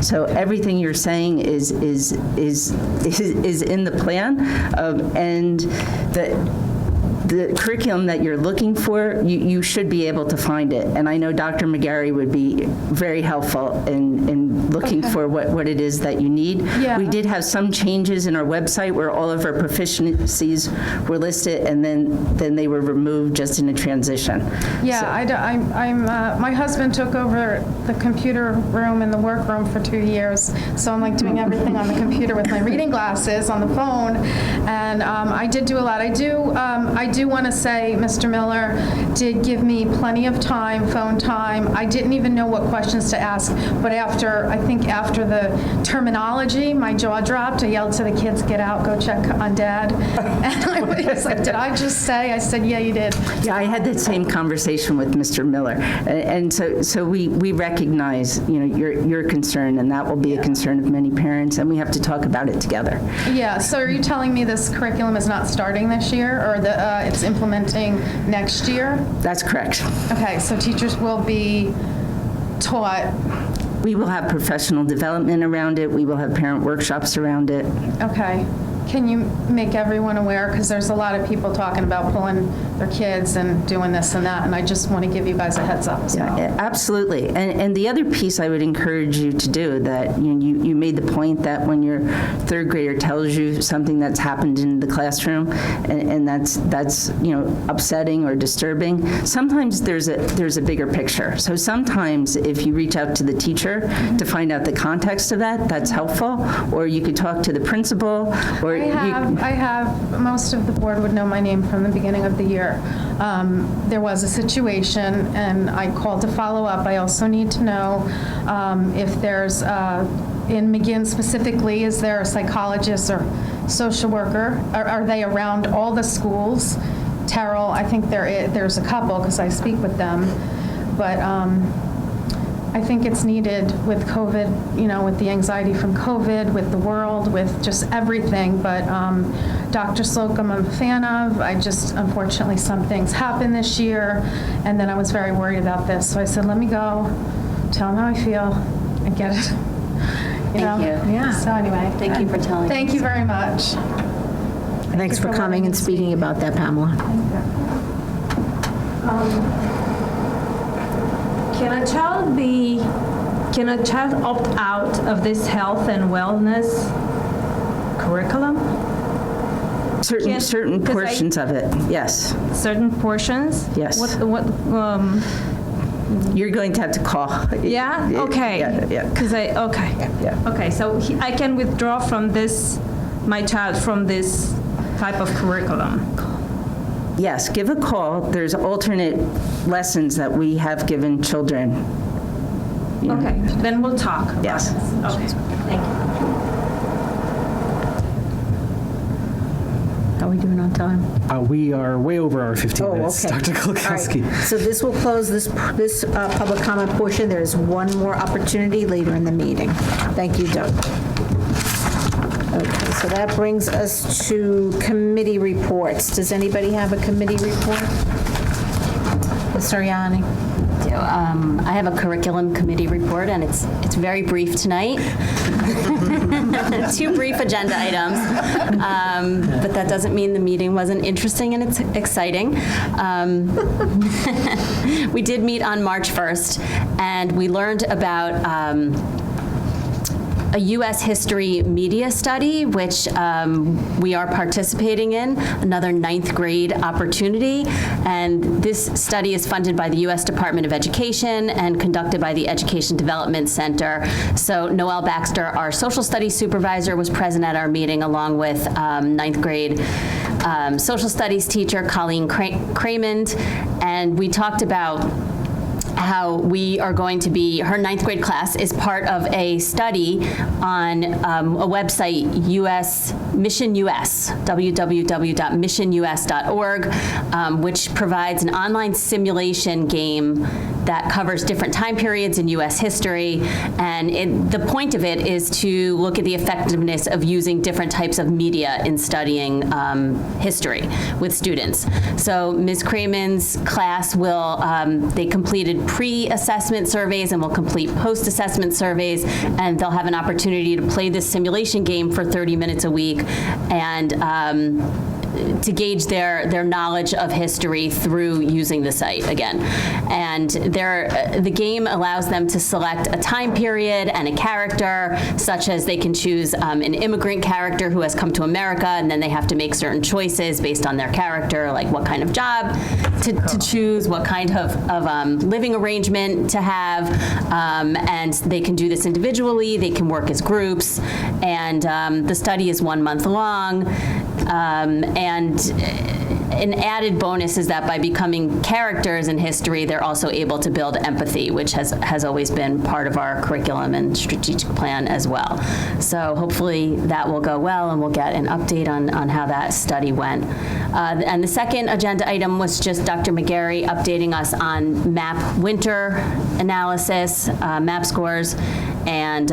So everything you're saying is in the plan, and the curriculum that you're looking for, you should be able to find it. And I know Dr. McGarry would be very helpful in looking for what it is that you need. Yeah. We did have some changes in our website where all of our proficiencies were listed, and then they were removed just in a transition. Yeah, So- my husband took over the computer room and the workroom for 2 years, so I'm like doing everything on the computer with my reading glasses on the phone, and I did do a lot. I do want to say Mr. Miller did give me plenty of time, phone time. I didn't even know what questions to ask, but I think after the terminology, my jaw dropped. I yelled to the kids, get out, go check on Dad. And I was like, did I just say? I said, yeah, you did. Yeah, I had that same conversation with Mr. Miller, and so we recognize your concern, and that will be a concern of many parents, and we have to talk about it together. Yeah. So are you telling me this curriculum is not starting this year, or it's implementing next year? That's correct. Okay. So teachers will be taught. We will have professional development around it. We will have parent workshops around it. Okay. Can you make everyone aware? Because there's a lot of people talking about pulling their kids and doing this and that, and I just want to give you guys a heads up as well. Yeah, absolutely. And the other piece I would encourage you to do, that you made the point that when your third grader tells you something that's happened in the classroom, and that's upsetting or disturbing, sometimes there's a bigger picture. So sometimes if you reach out to the teacher to find out the context of that, that's helpful, or you could talk to the principal, or I have, most of the board would know my name from the beginning of the year. There was a situation, and I called to follow up. I also need to know if there's, in McGinn specifically, is there a psychologist or social worker. Are they around all the schools? Terrell, I think there's a couple because I speak with them, but I think it's needed with COVID, with the anxiety from COVID, with the world, with just everything. But Dr. Slocum, I'm a fan of. Unfortunately, some things happened this year, and then I was very worried about this. So I said, let me go, tell them how I feel, and get it. Thank you. Yeah. So anyway. Thank you for telling us. Thank you very much. Thanks for coming and speaking about that, Pamela. Can a child opt out of this health and wellness curriculum? Certain portions of it, yes. Certain portions? Yes. You're going to have to call. Yeah? Okay. Yeah. Okay, so I can withdraw from my child from this type of curriculum. Yes, give a call. There's alternate lessons that we have given children. Okay, then we'll talk. Yes. Okay, thank you. How are we doing on time? We are way over our 15 minutes, okay. Dr. Kolakowski. All right. So this will close this public comment portion. There is one more opportunity later in the meeting. Thank you, Doug. Okay, so that brings us to committee reports. Does anybody have a committee report? Ms. Sariani? I have a curriculum committee report, and it's very brief tonight. 2 brief agenda items, but that doesn't mean the meeting wasn't interesting and it's exciting. We did meet on March 1st, and we learned about a U.S. history media study, which we are participating in, another 9th grade opportunity. And this study is funded by the U.S. Department of Education and conducted by the Education Development Center. So Noelle Baxter, our social studies supervisor, was present at our meeting along with 9th grade social studies teacher Colleen Craymond. And we talked about how we are going to be, her 9th grade class is part of a study on a website, Mission US, www.missionus.org, which provides an online simulation game that covers different time periods in U.S. history. And the point of it is to look at the effectiveness of using different types of media in studying history with students. So Ms. Craymond's class they completed pre-assessment surveys and will complete post-assessment surveys, and they'll have an opportunity to play this simulation game for 30 minutes a week and to gauge their knowledge of history through using the site again. And the game allows them to select a time period and a character, such as they can choose an immigrant character who has come to America, and then they have to make certain choices based on their character, like what kind of job to choose, what kind of living arrangement to have, and they can do this individually, they can work as groups, and the study is 1 month long. And an added bonus is that by becoming characters in history, they're also able to build empathy, which has always been part of our curriculum and strategic plan as well. So hopefully that will go well, and we'll get an update on how that study went. And the second agenda item was just Dr. McGarry updating us on MAP winter analysis, MAP scores, and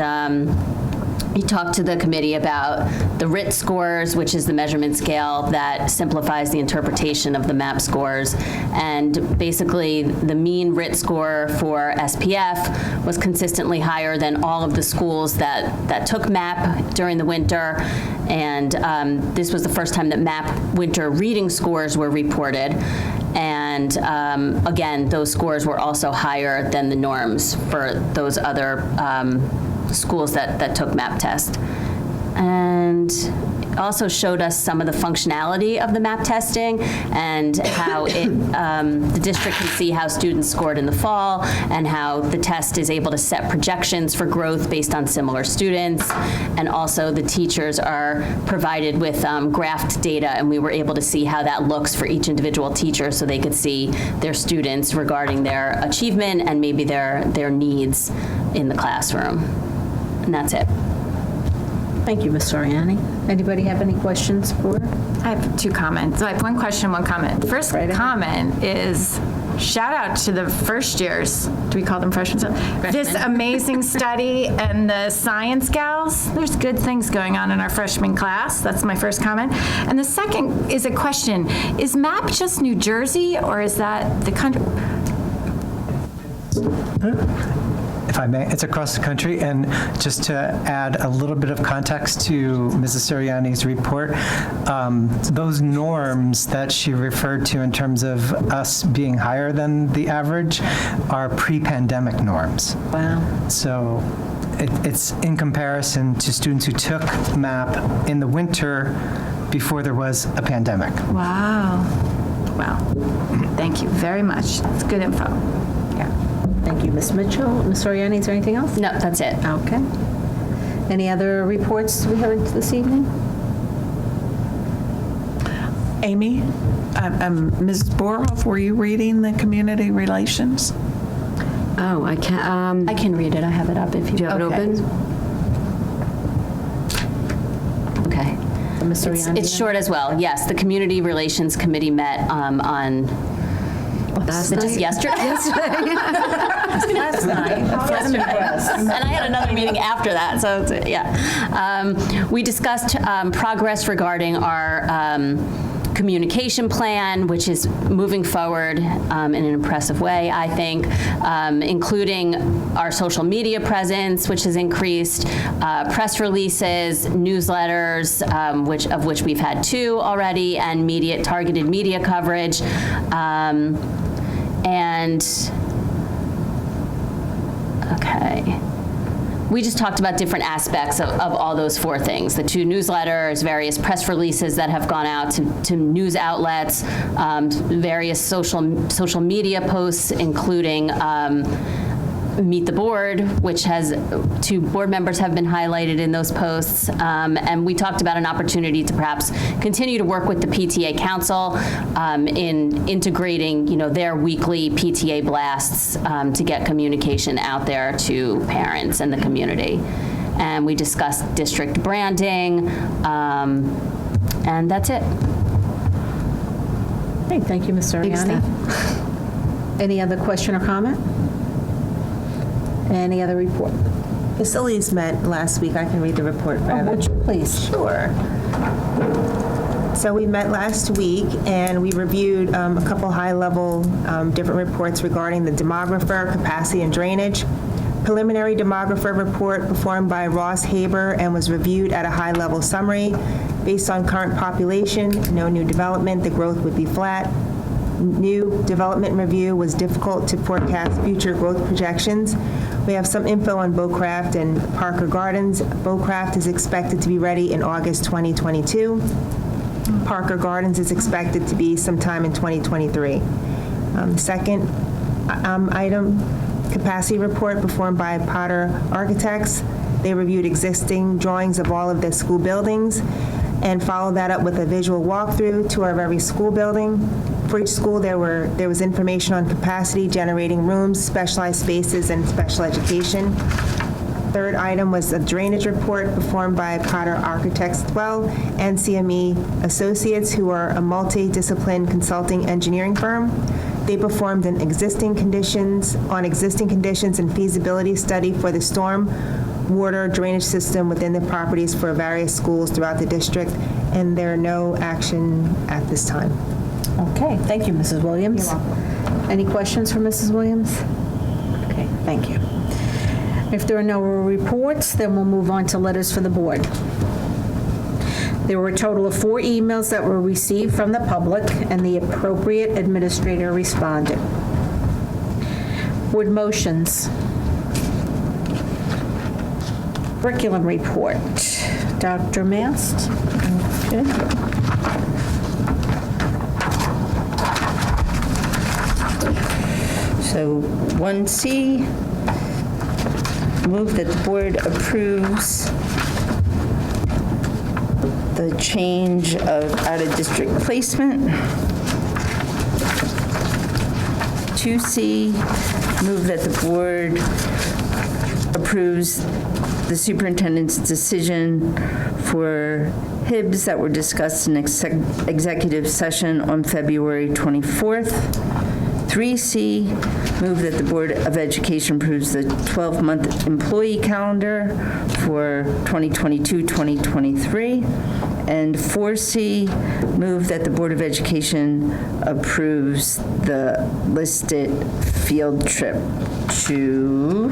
he talked to the committee about the RIT scores, which is the measurement scale that simplifies the interpretation of the MAP scores. And basically, the mean RIT score for SPF was consistently higher than all of the schools that took MAP during the winter. And this was the first time that MAP winter reading scores were reported. And again, those scores were also higher than the norms for those other schools that took MAP test. And also showed us some of the functionality of the MAP testing and how the district can see how students scored in the fall and how the test is able to set projections for growth based on similar students. And also the teachers are provided with graphed data, and we were able to see how that looks for each individual teacher so they could see their students regarding their achievement and maybe their needs in the classroom. And that's it. Thank you, Ms. Soriani. Anybody have any questions for? I have 2 comments. So I have 1 question, 1 comment. First comment is shout out to the first years. Do we call them freshmen? This amazing study and the science gals. There's good things going on in our freshman class. That's my first comment. And the second is a question. Is MAP just New Jersey or is that the country? If I may, it's across the country. And just to add a little bit of context to Mrs. Soriani's report, those norms that she referred to in terms of us being higher than the average are pre-pandemic norms. Wow. So it's in comparison to students who took MAP in the winter before there was a pandemic. Wow. Wow. Thank you very much. It's good info. Yeah. Thank you, Ms. Mitchell. Ms. Soriani, is there anything else? No, that's it. Okay. Any other reports we heard this evening? Amy, Ms. Boroff, were you reading the community relations? Oh, I can't. I can read it. I have it up if you Do you have it open? Okay. Ms. Soriani? It's short as well. Yes, the Community Relations Committee met on just yesterday. Last night. And I had another meeting after that, so yeah. We discussed progress regarding our communication plan, which is moving forward in an impressive way, I think, including our social media presence, which has increased, press releases, newsletters, of which we've had 2 already, and targeted media coverage. Okay. We just talked about different aspects of all those 4 things. The 2 newsletters, various press releases that have gone out to news outlets, various social media posts, including Meet the Board, which has 2 board members have been highlighted in those posts. And we talked about an opportunity to perhaps continue to work with the PTA Council in integrating, their weekly PTA blasts to get communication out there to parents and the community. And we discussed district branding, and that's it. Hey, thank you, Ms. Soriani. Any other question or comment? Any other report? Facilities met last week. I can read the report for would you please? Sure. So we met last week and we reviewed a couple high-level different reports regarding the demographer, capacity and drainage. Preliminary demographer report performed by Ross Haber and was reviewed at a high-level summary. Based on current population, no new development, the growth would be flat. New development review was difficult to forecast future growth projections. We have some info on Beaucraft and Parker Gardens. Beaucraft is expected to be ready in August 2022. Parker Gardens is expected to be sometime in 2023. Second item, capacity report performed by Potter Architects. They reviewed existing drawings of all of the school buildings and followed that up with a visual walkthrough tour of every school building. For each school, there was information on capacity, generating rooms, specialized spaces, and special education. Third item was a drainage report performed by Potter Architects as well and CME Associates, who are a multidiscipline consulting engineering firm. They performed existing conditions and feasibility study for the storm water drainage system within the properties for various schools throughout the district, and there are no action at this time. Okay, thank you, Mrs. Williams. You're welcome. Any questions for Mrs. Williams? Okay, thank you. If there are no reports, then we'll move on to letters for the board. There were a total of 4 emails that were received from the public, and the appropriate administrator responded. Board motions. Curriculum report. Dr. Mast? Okay. So 1C, move that the board approves the change of out-of-district placement. 2C, move that the board approves the superintendent's decision for HIBs that were discussed in executive session on February 24th. 3C, move that the Board of Education approves the 12-month employee calendar for 2022-2023. And 4C, move that the Board of Education approves the listed field trip to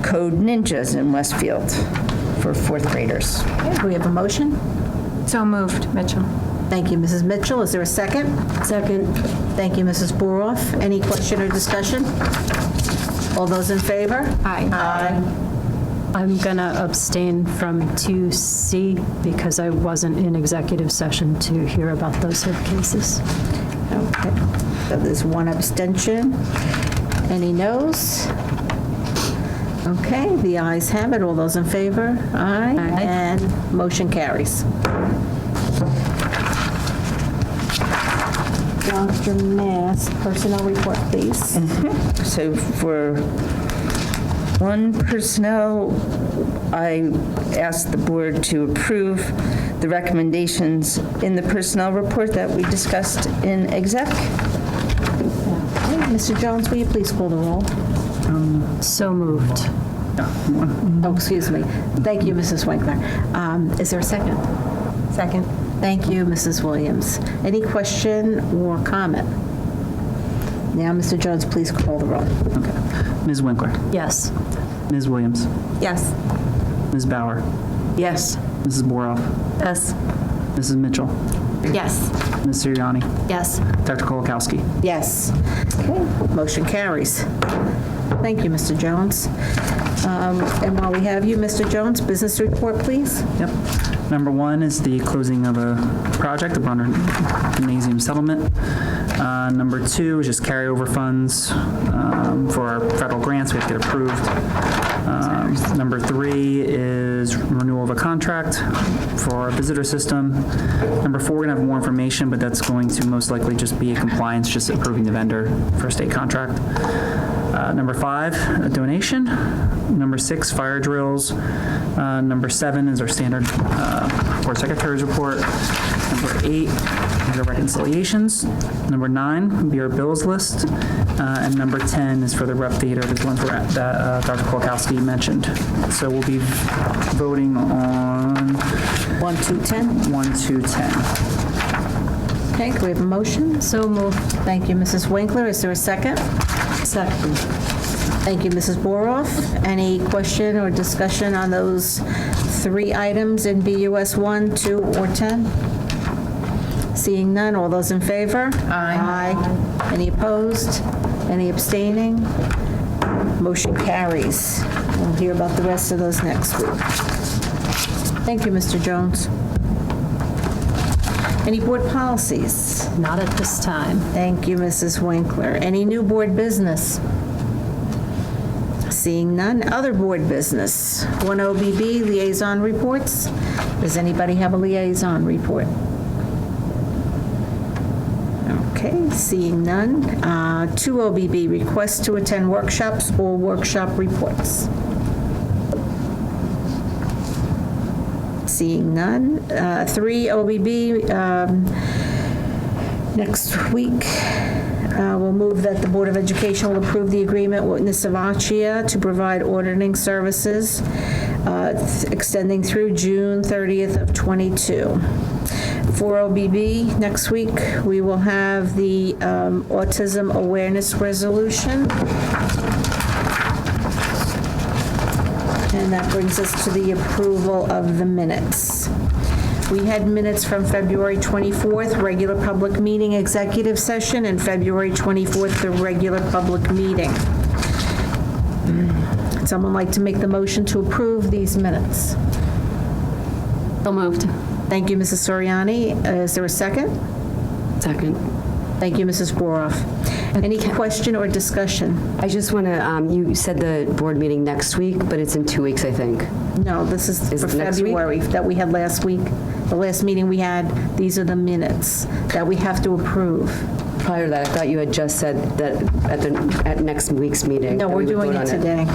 Code Ninjas in Westfield for fourth graders. Okay, do we have a motion? So moved, Mitchell. Thank you, Mrs. Mitchell. Is there a second? Second. Thank you, Mrs. Boroff. Any question or discussion? All those in favor? Aye. Aye. I'm going to abstain from 2C because I wasn't in executive session to hear about those HIB cases. Okay, so there's one abstention. Any noes? Okay, the ayes have it. All those in favor? Aye. And motion carries. Dr. Mass, personnel report, please. So for one personnel, I asked the board to approve the recommendations in the personnel report that we discussed in exec. Okay, Mr. Jones, will you please call the roll? So moved. Oh, excuse me. Thank you, Mrs. Winkler. Is there a second? Second. Thank you, Mrs. Williams. Any question or comment? Now, Mr. Jones, please call the roll. Okay. Ms. Winkler. Yes. Ms. Williams. Yes. Ms. Bauer. Yes. Mrs. Boroff. Yes. Mrs. Mitchell. Yes. Ms. Sirianni. Yes. Dr. Kolakowski. Yes. Okay, motion carries. Thank you, Mr. Jones. And while we have you, Mr. Jones, business report, please. Yep. Number one is the closing of a project, the Brunner Gymnasium settlement. Number two is just carryover funds for our federal grants we have to get approved. Number three is renewal of a contract for our visitor system. Number four, we're going to have more information, but that's going to most likely just be a compliance, just approving the vendor for a state contract. Number five, a donation. Number six, fire drills. Number seven is our standard board secretary's report. Number eight is our reconciliations. Number nine would be our bills list. And number 10 is for the rep theater, the one that Dr. Kolakowski mentioned. So we'll be voting on 1, 2, 10. 1, 2, 10. Okay, can we have a motion? So moved. Thank you, Mrs. Winkler. Is there a second? Second. Thank you, Mrs. Boroff. Any question or discussion on those three items in BUS 1, 2, or 10? Seeing none, all those in favor? Aye. Any opposed? Any abstaining? Motion carries. We'll hear about the rest of those next week. Thank you, Mr. Jones. Any board policies? Not at this time. Thank you, Mrs. Winkler. Any new board business? Seeing none. Other board business. 1 OBB, liaison reports. Does anybody have a liaison report? Okay, seeing none. 2 OBB, request to attend workshops or workshop reports. Seeing none. 3 OBB, next week, we'll move that the Board of Education will approve the agreement with Nisavacia to provide auditing services extending through June 30th of '22. 4 OBB, next week, we will have the Autism Awareness Resolution. And that brings us to the approval of the minutes. We had minutes from February 24th, regular public meeting, executive session, and February 24th, the regular public meeting. Would someone like to make the motion to approve these minutes? So moved. Thank you, Mrs. Soriani. Is there a second? Second. Thank you, Mrs. Boroff. Any question or discussion? I just want to, you said the board meeting next week, but it's in 2 weeks, I think. No, this is for it next week? February that we had last week. The last meeting we had, these are the minutes that we have to approve. prior to that, I thought you had just said that at next week's meeting. No, that we're we would doing vote it on today.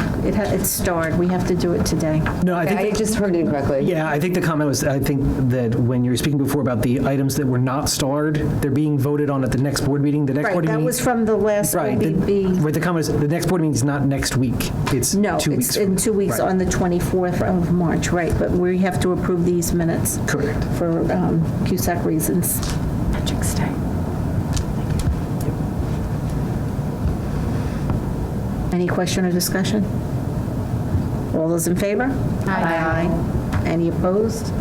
It's starred. We have to do it today. No, I think I just heard it incorrectly. Yeah, I think the comment was, I think that when you were speaking before about the items that were not starred, they're being voted on at the next board meeting. The next Right, board that meeting. was from the last Right. OBB. Where the comment is, the next board meeting is not next week. It's No, 2 it's weeks. in 2 weeks Right. on the 24th of March, right, but we have to approve these minutes. Correct. For CUSAC reasons. Patrick's Day. Any question or discussion? All those in favor? Aye. Any opposed?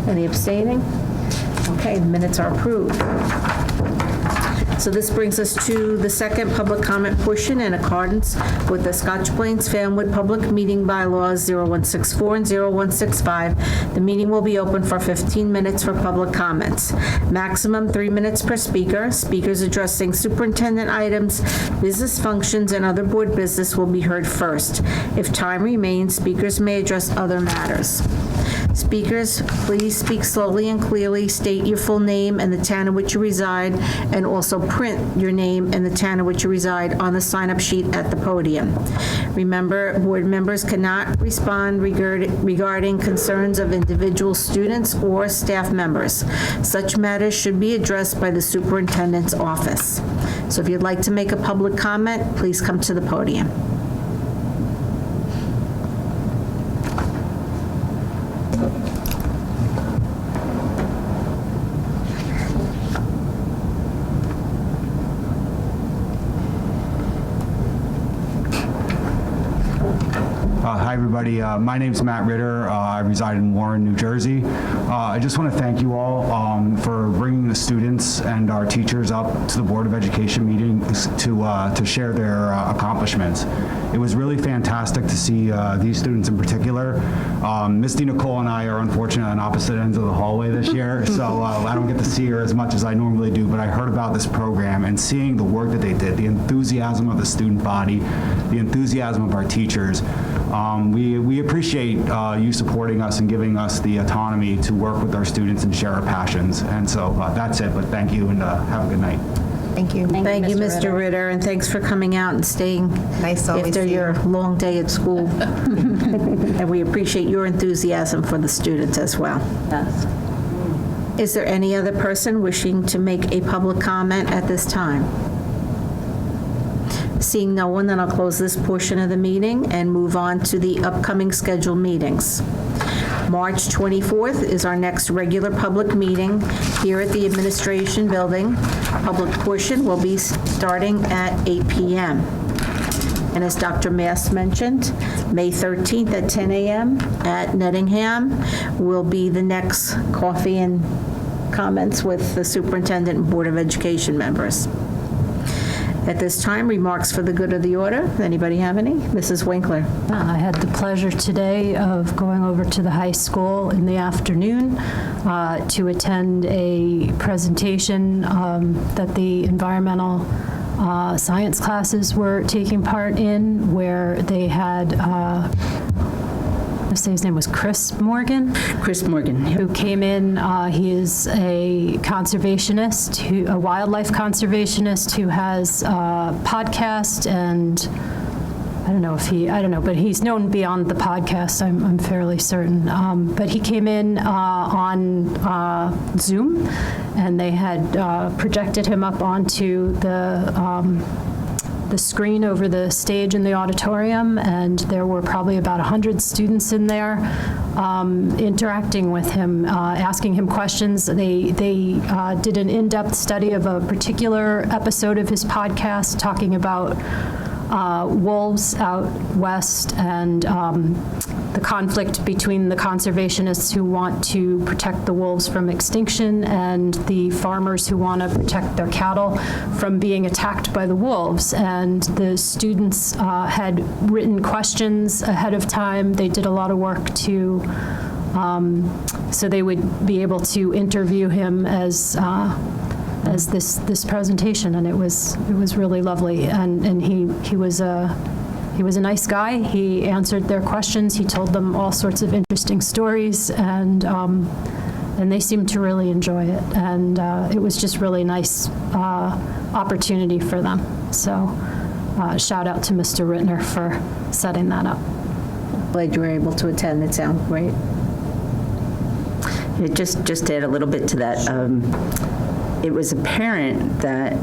Any abstaining? Okay, the minutes are approved. So this brings us to the second public comment portion in accordance with the Scotch Plains Fanwood Public Meeting Bylaws 0164 and 0165. The meeting will be open for 15 minutes for public comments. Maximum 3 minutes per speaker. Speakers addressing superintendent items, business functions, and other board business will be heard first. If time remains, speakers may address other matters. Speakers, please speak slowly and clearly, state your full name and the town in which you reside, and also print your name and the town in which you reside on the sign-up sheet at the podium. Remember, board members cannot respond regarding concerns of individual students or staff members. Such matters should be addressed by the superintendent's office. So if you'd like to make a public comment, please come to the podium. Hi, everybody. My name's Matt Ritter. I reside in Warren, New Jersey. I just want to thank you all for bringing the students and our teachers up to the Board of Education meeting to share their accomplishments. It was really fantastic to see these students in particular. Misty Nicole and I are unfortunately on opposite ends of the hallway this year, so I don't get to see her as much as I normally do, but I heard about this program and seeing the work that they did, the enthusiasm of the student body, the enthusiasm of our teachers. We appreciate you supporting us and giving us the autonomy to work with our students and share our passions. And so that's it, but thank you and have a good night. Thank you. Thank you, Mr. Ritter, and thanks for coming out and staying Nice always after see your you. long day at school. And we appreciate your enthusiasm for the students as well. Yes. Is there any other person wishing to make a public comment at this time? Seeing no one, then I'll close this portion of the meeting and move on to the upcoming scheduled meetings. March 24th is our next regular public meeting here at the Administration Building. Public portion will be starting at 8 p.m. And as Dr. Mast mentioned, May 13th at 10 a.m. at Nettingham will be the next coffee and comments with the superintendent and Board of Education members. At this time, remarks for the good of the order. Anybody have any? Mrs. Winkler. I had the pleasure today of going over to the high school in the afternoon to attend a presentation that the environmental science classes were taking part in, where they had I say his name was Chris Morgan. Chris Morgan. Who came in. He is a conservationist, a wildlife conservationist who has a podcast, and I don't know, but he's known beyond the podcast, I'm fairly certain. But he came in on Zoom, and they had projected him up onto the screen over the stage in the auditorium, and there were probably about 100 students in there interacting with him, asking him questions. They did an in-depth study of a particular episode of his podcast talking about wolves out west and the conflict between the conservationists who want to protect the wolves from extinction and the farmers who want to protect their cattle from being attacked by the wolves. And the students had written questions ahead of time. They did a lot of work to so they would be able to interview him as this presentation, and it was really lovely. And he was a nice guy. He answered their questions. He told them all sorts of interesting stories, and they seemed to really enjoy it. And it was just really nice opportunity for them. So shout out to Mr. Rittner for setting that up. Glad you were able to attend. It sounds great. Yeah, just to add a little bit to that, it was apparent that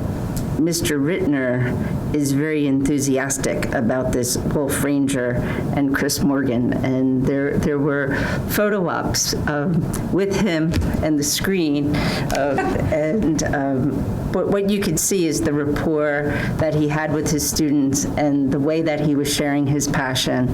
Mr. Rittner is very enthusiastic about this Wolf Ranger and Chris Morgan, and there were photo ops with him and the screen, but what you could see is the rapport that he had with his students and the way that he was sharing his passion,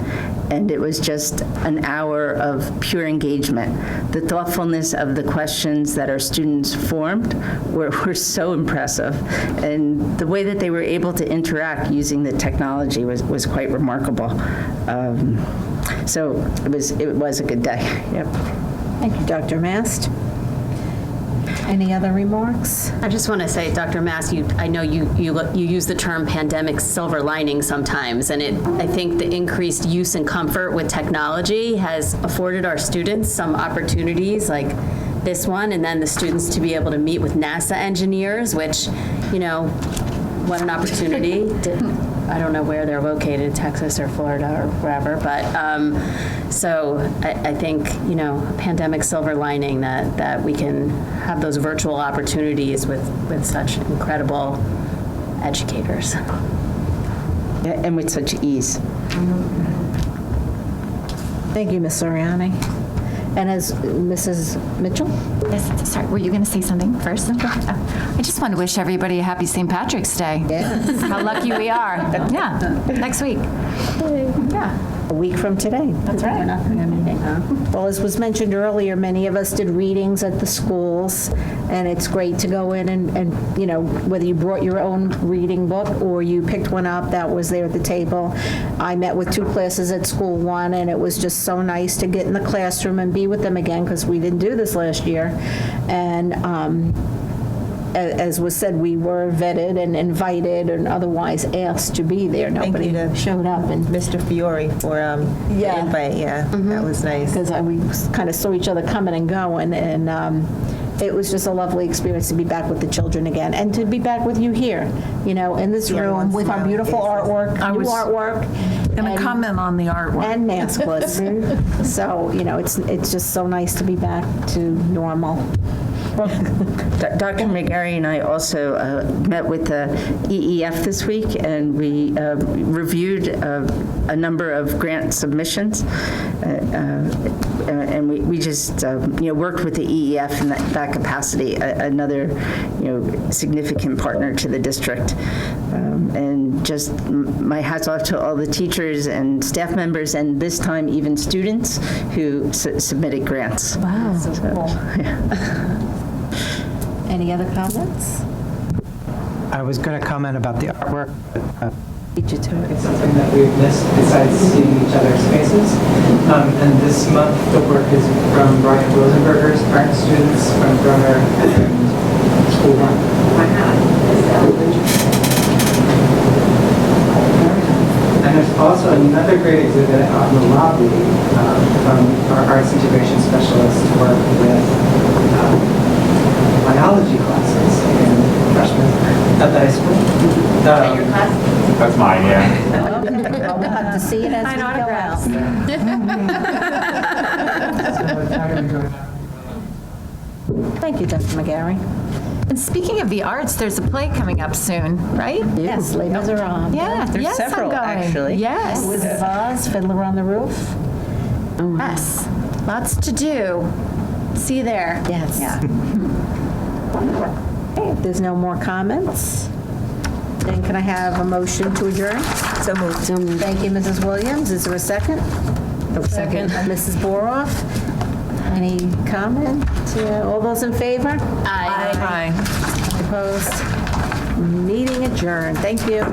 and it was just an hour of pure engagement. The thoughtfulness of the questions that our students formed were so impressive, and the way that they were able to interact using the technology was quite remarkable. So it was a good day. Yep. Thank you, Dr. Mast. Any other remarks? I just want to say, Dr. Mast, I know you use the term pandemic silver lining sometimes, and I think the increased use and comfort with technology has afforded our students some opportunities like this one, and then the students to be able to meet with NASA engineers, which, what an opportunity. I don't know where they're located, Texas or Florida or wherever, but so I think, pandemic silver lining that we can have those virtual opportunities with such incredible educators. Yeah, and with such ease. Thank you, Ms. Soriani. And as Mrs. Mitchell? Yes, sorry, were you going to say something first? I just want to wish everybody a happy St. Patrick's Day. Yes. How lucky we are. Yeah, next week. Yeah. A week from today. That's right. We're not having a meeting, huh? Well, as was mentioned earlier, many of us did readings at the schools, and it's great to go in and whether you brought your own reading book or you picked one up that was there at the table. I met with 2 classes at school one, and it was just so nice to get in the classroom and be with them again because we didn't do this last year. And as was said, we were vetted and invited and otherwise asked to be there. Nobody showed up. And Mr. Fiore for the invite. Yeah, that was nice. Because we kind of saw each other coming and going, and it was just a lovely experience to be back with the children again, and to be back with you here, in this room with our beautiful artwork, new artwork. And a comment on the artwork. And maskless. So, it's just so nice to be back to normal. Dr. McGarry and I also met with the EEF this week, and we reviewed a number of grant submissions, and we just worked with the EEF in that capacity, another significant partner to the district, and just my hats off to all the teachers and staff members, and this time even students who submitted grants. Wow. So cool. Yeah. Any other comments? I was going to comment about the artwork. Beat you to it. It's something that we've missed besides seeing each other's faces. And this month, the work is from Brian Rosenberger's art students from Brunner and School 1. And there's also another great exhibit out in the lobby from our arts integration specialists to work with biology classes and freshmen at the high school. Your class? That's mine, yeah. Okay, well, we'll have to see it as we go out. Thank you, Dr. McGarry. And speaking of the arts, there's a play coming up soon, right? Yes, Les Miserables. Yeah, There's yes, several, I'm going. actually. Yes. Wizard of Oz, Fiddler on the Roof. Yes, lots to do. See you there. Yes. Yeah. Okay, if there's no more comments, then can I have a motion to adjourn? So moved. Thank you, Mrs. Williams. Is there a second? Second. Mrs. Boroff. Any comment? All those in favor? Aye. Opposed? Meeting adjourned. Thank you.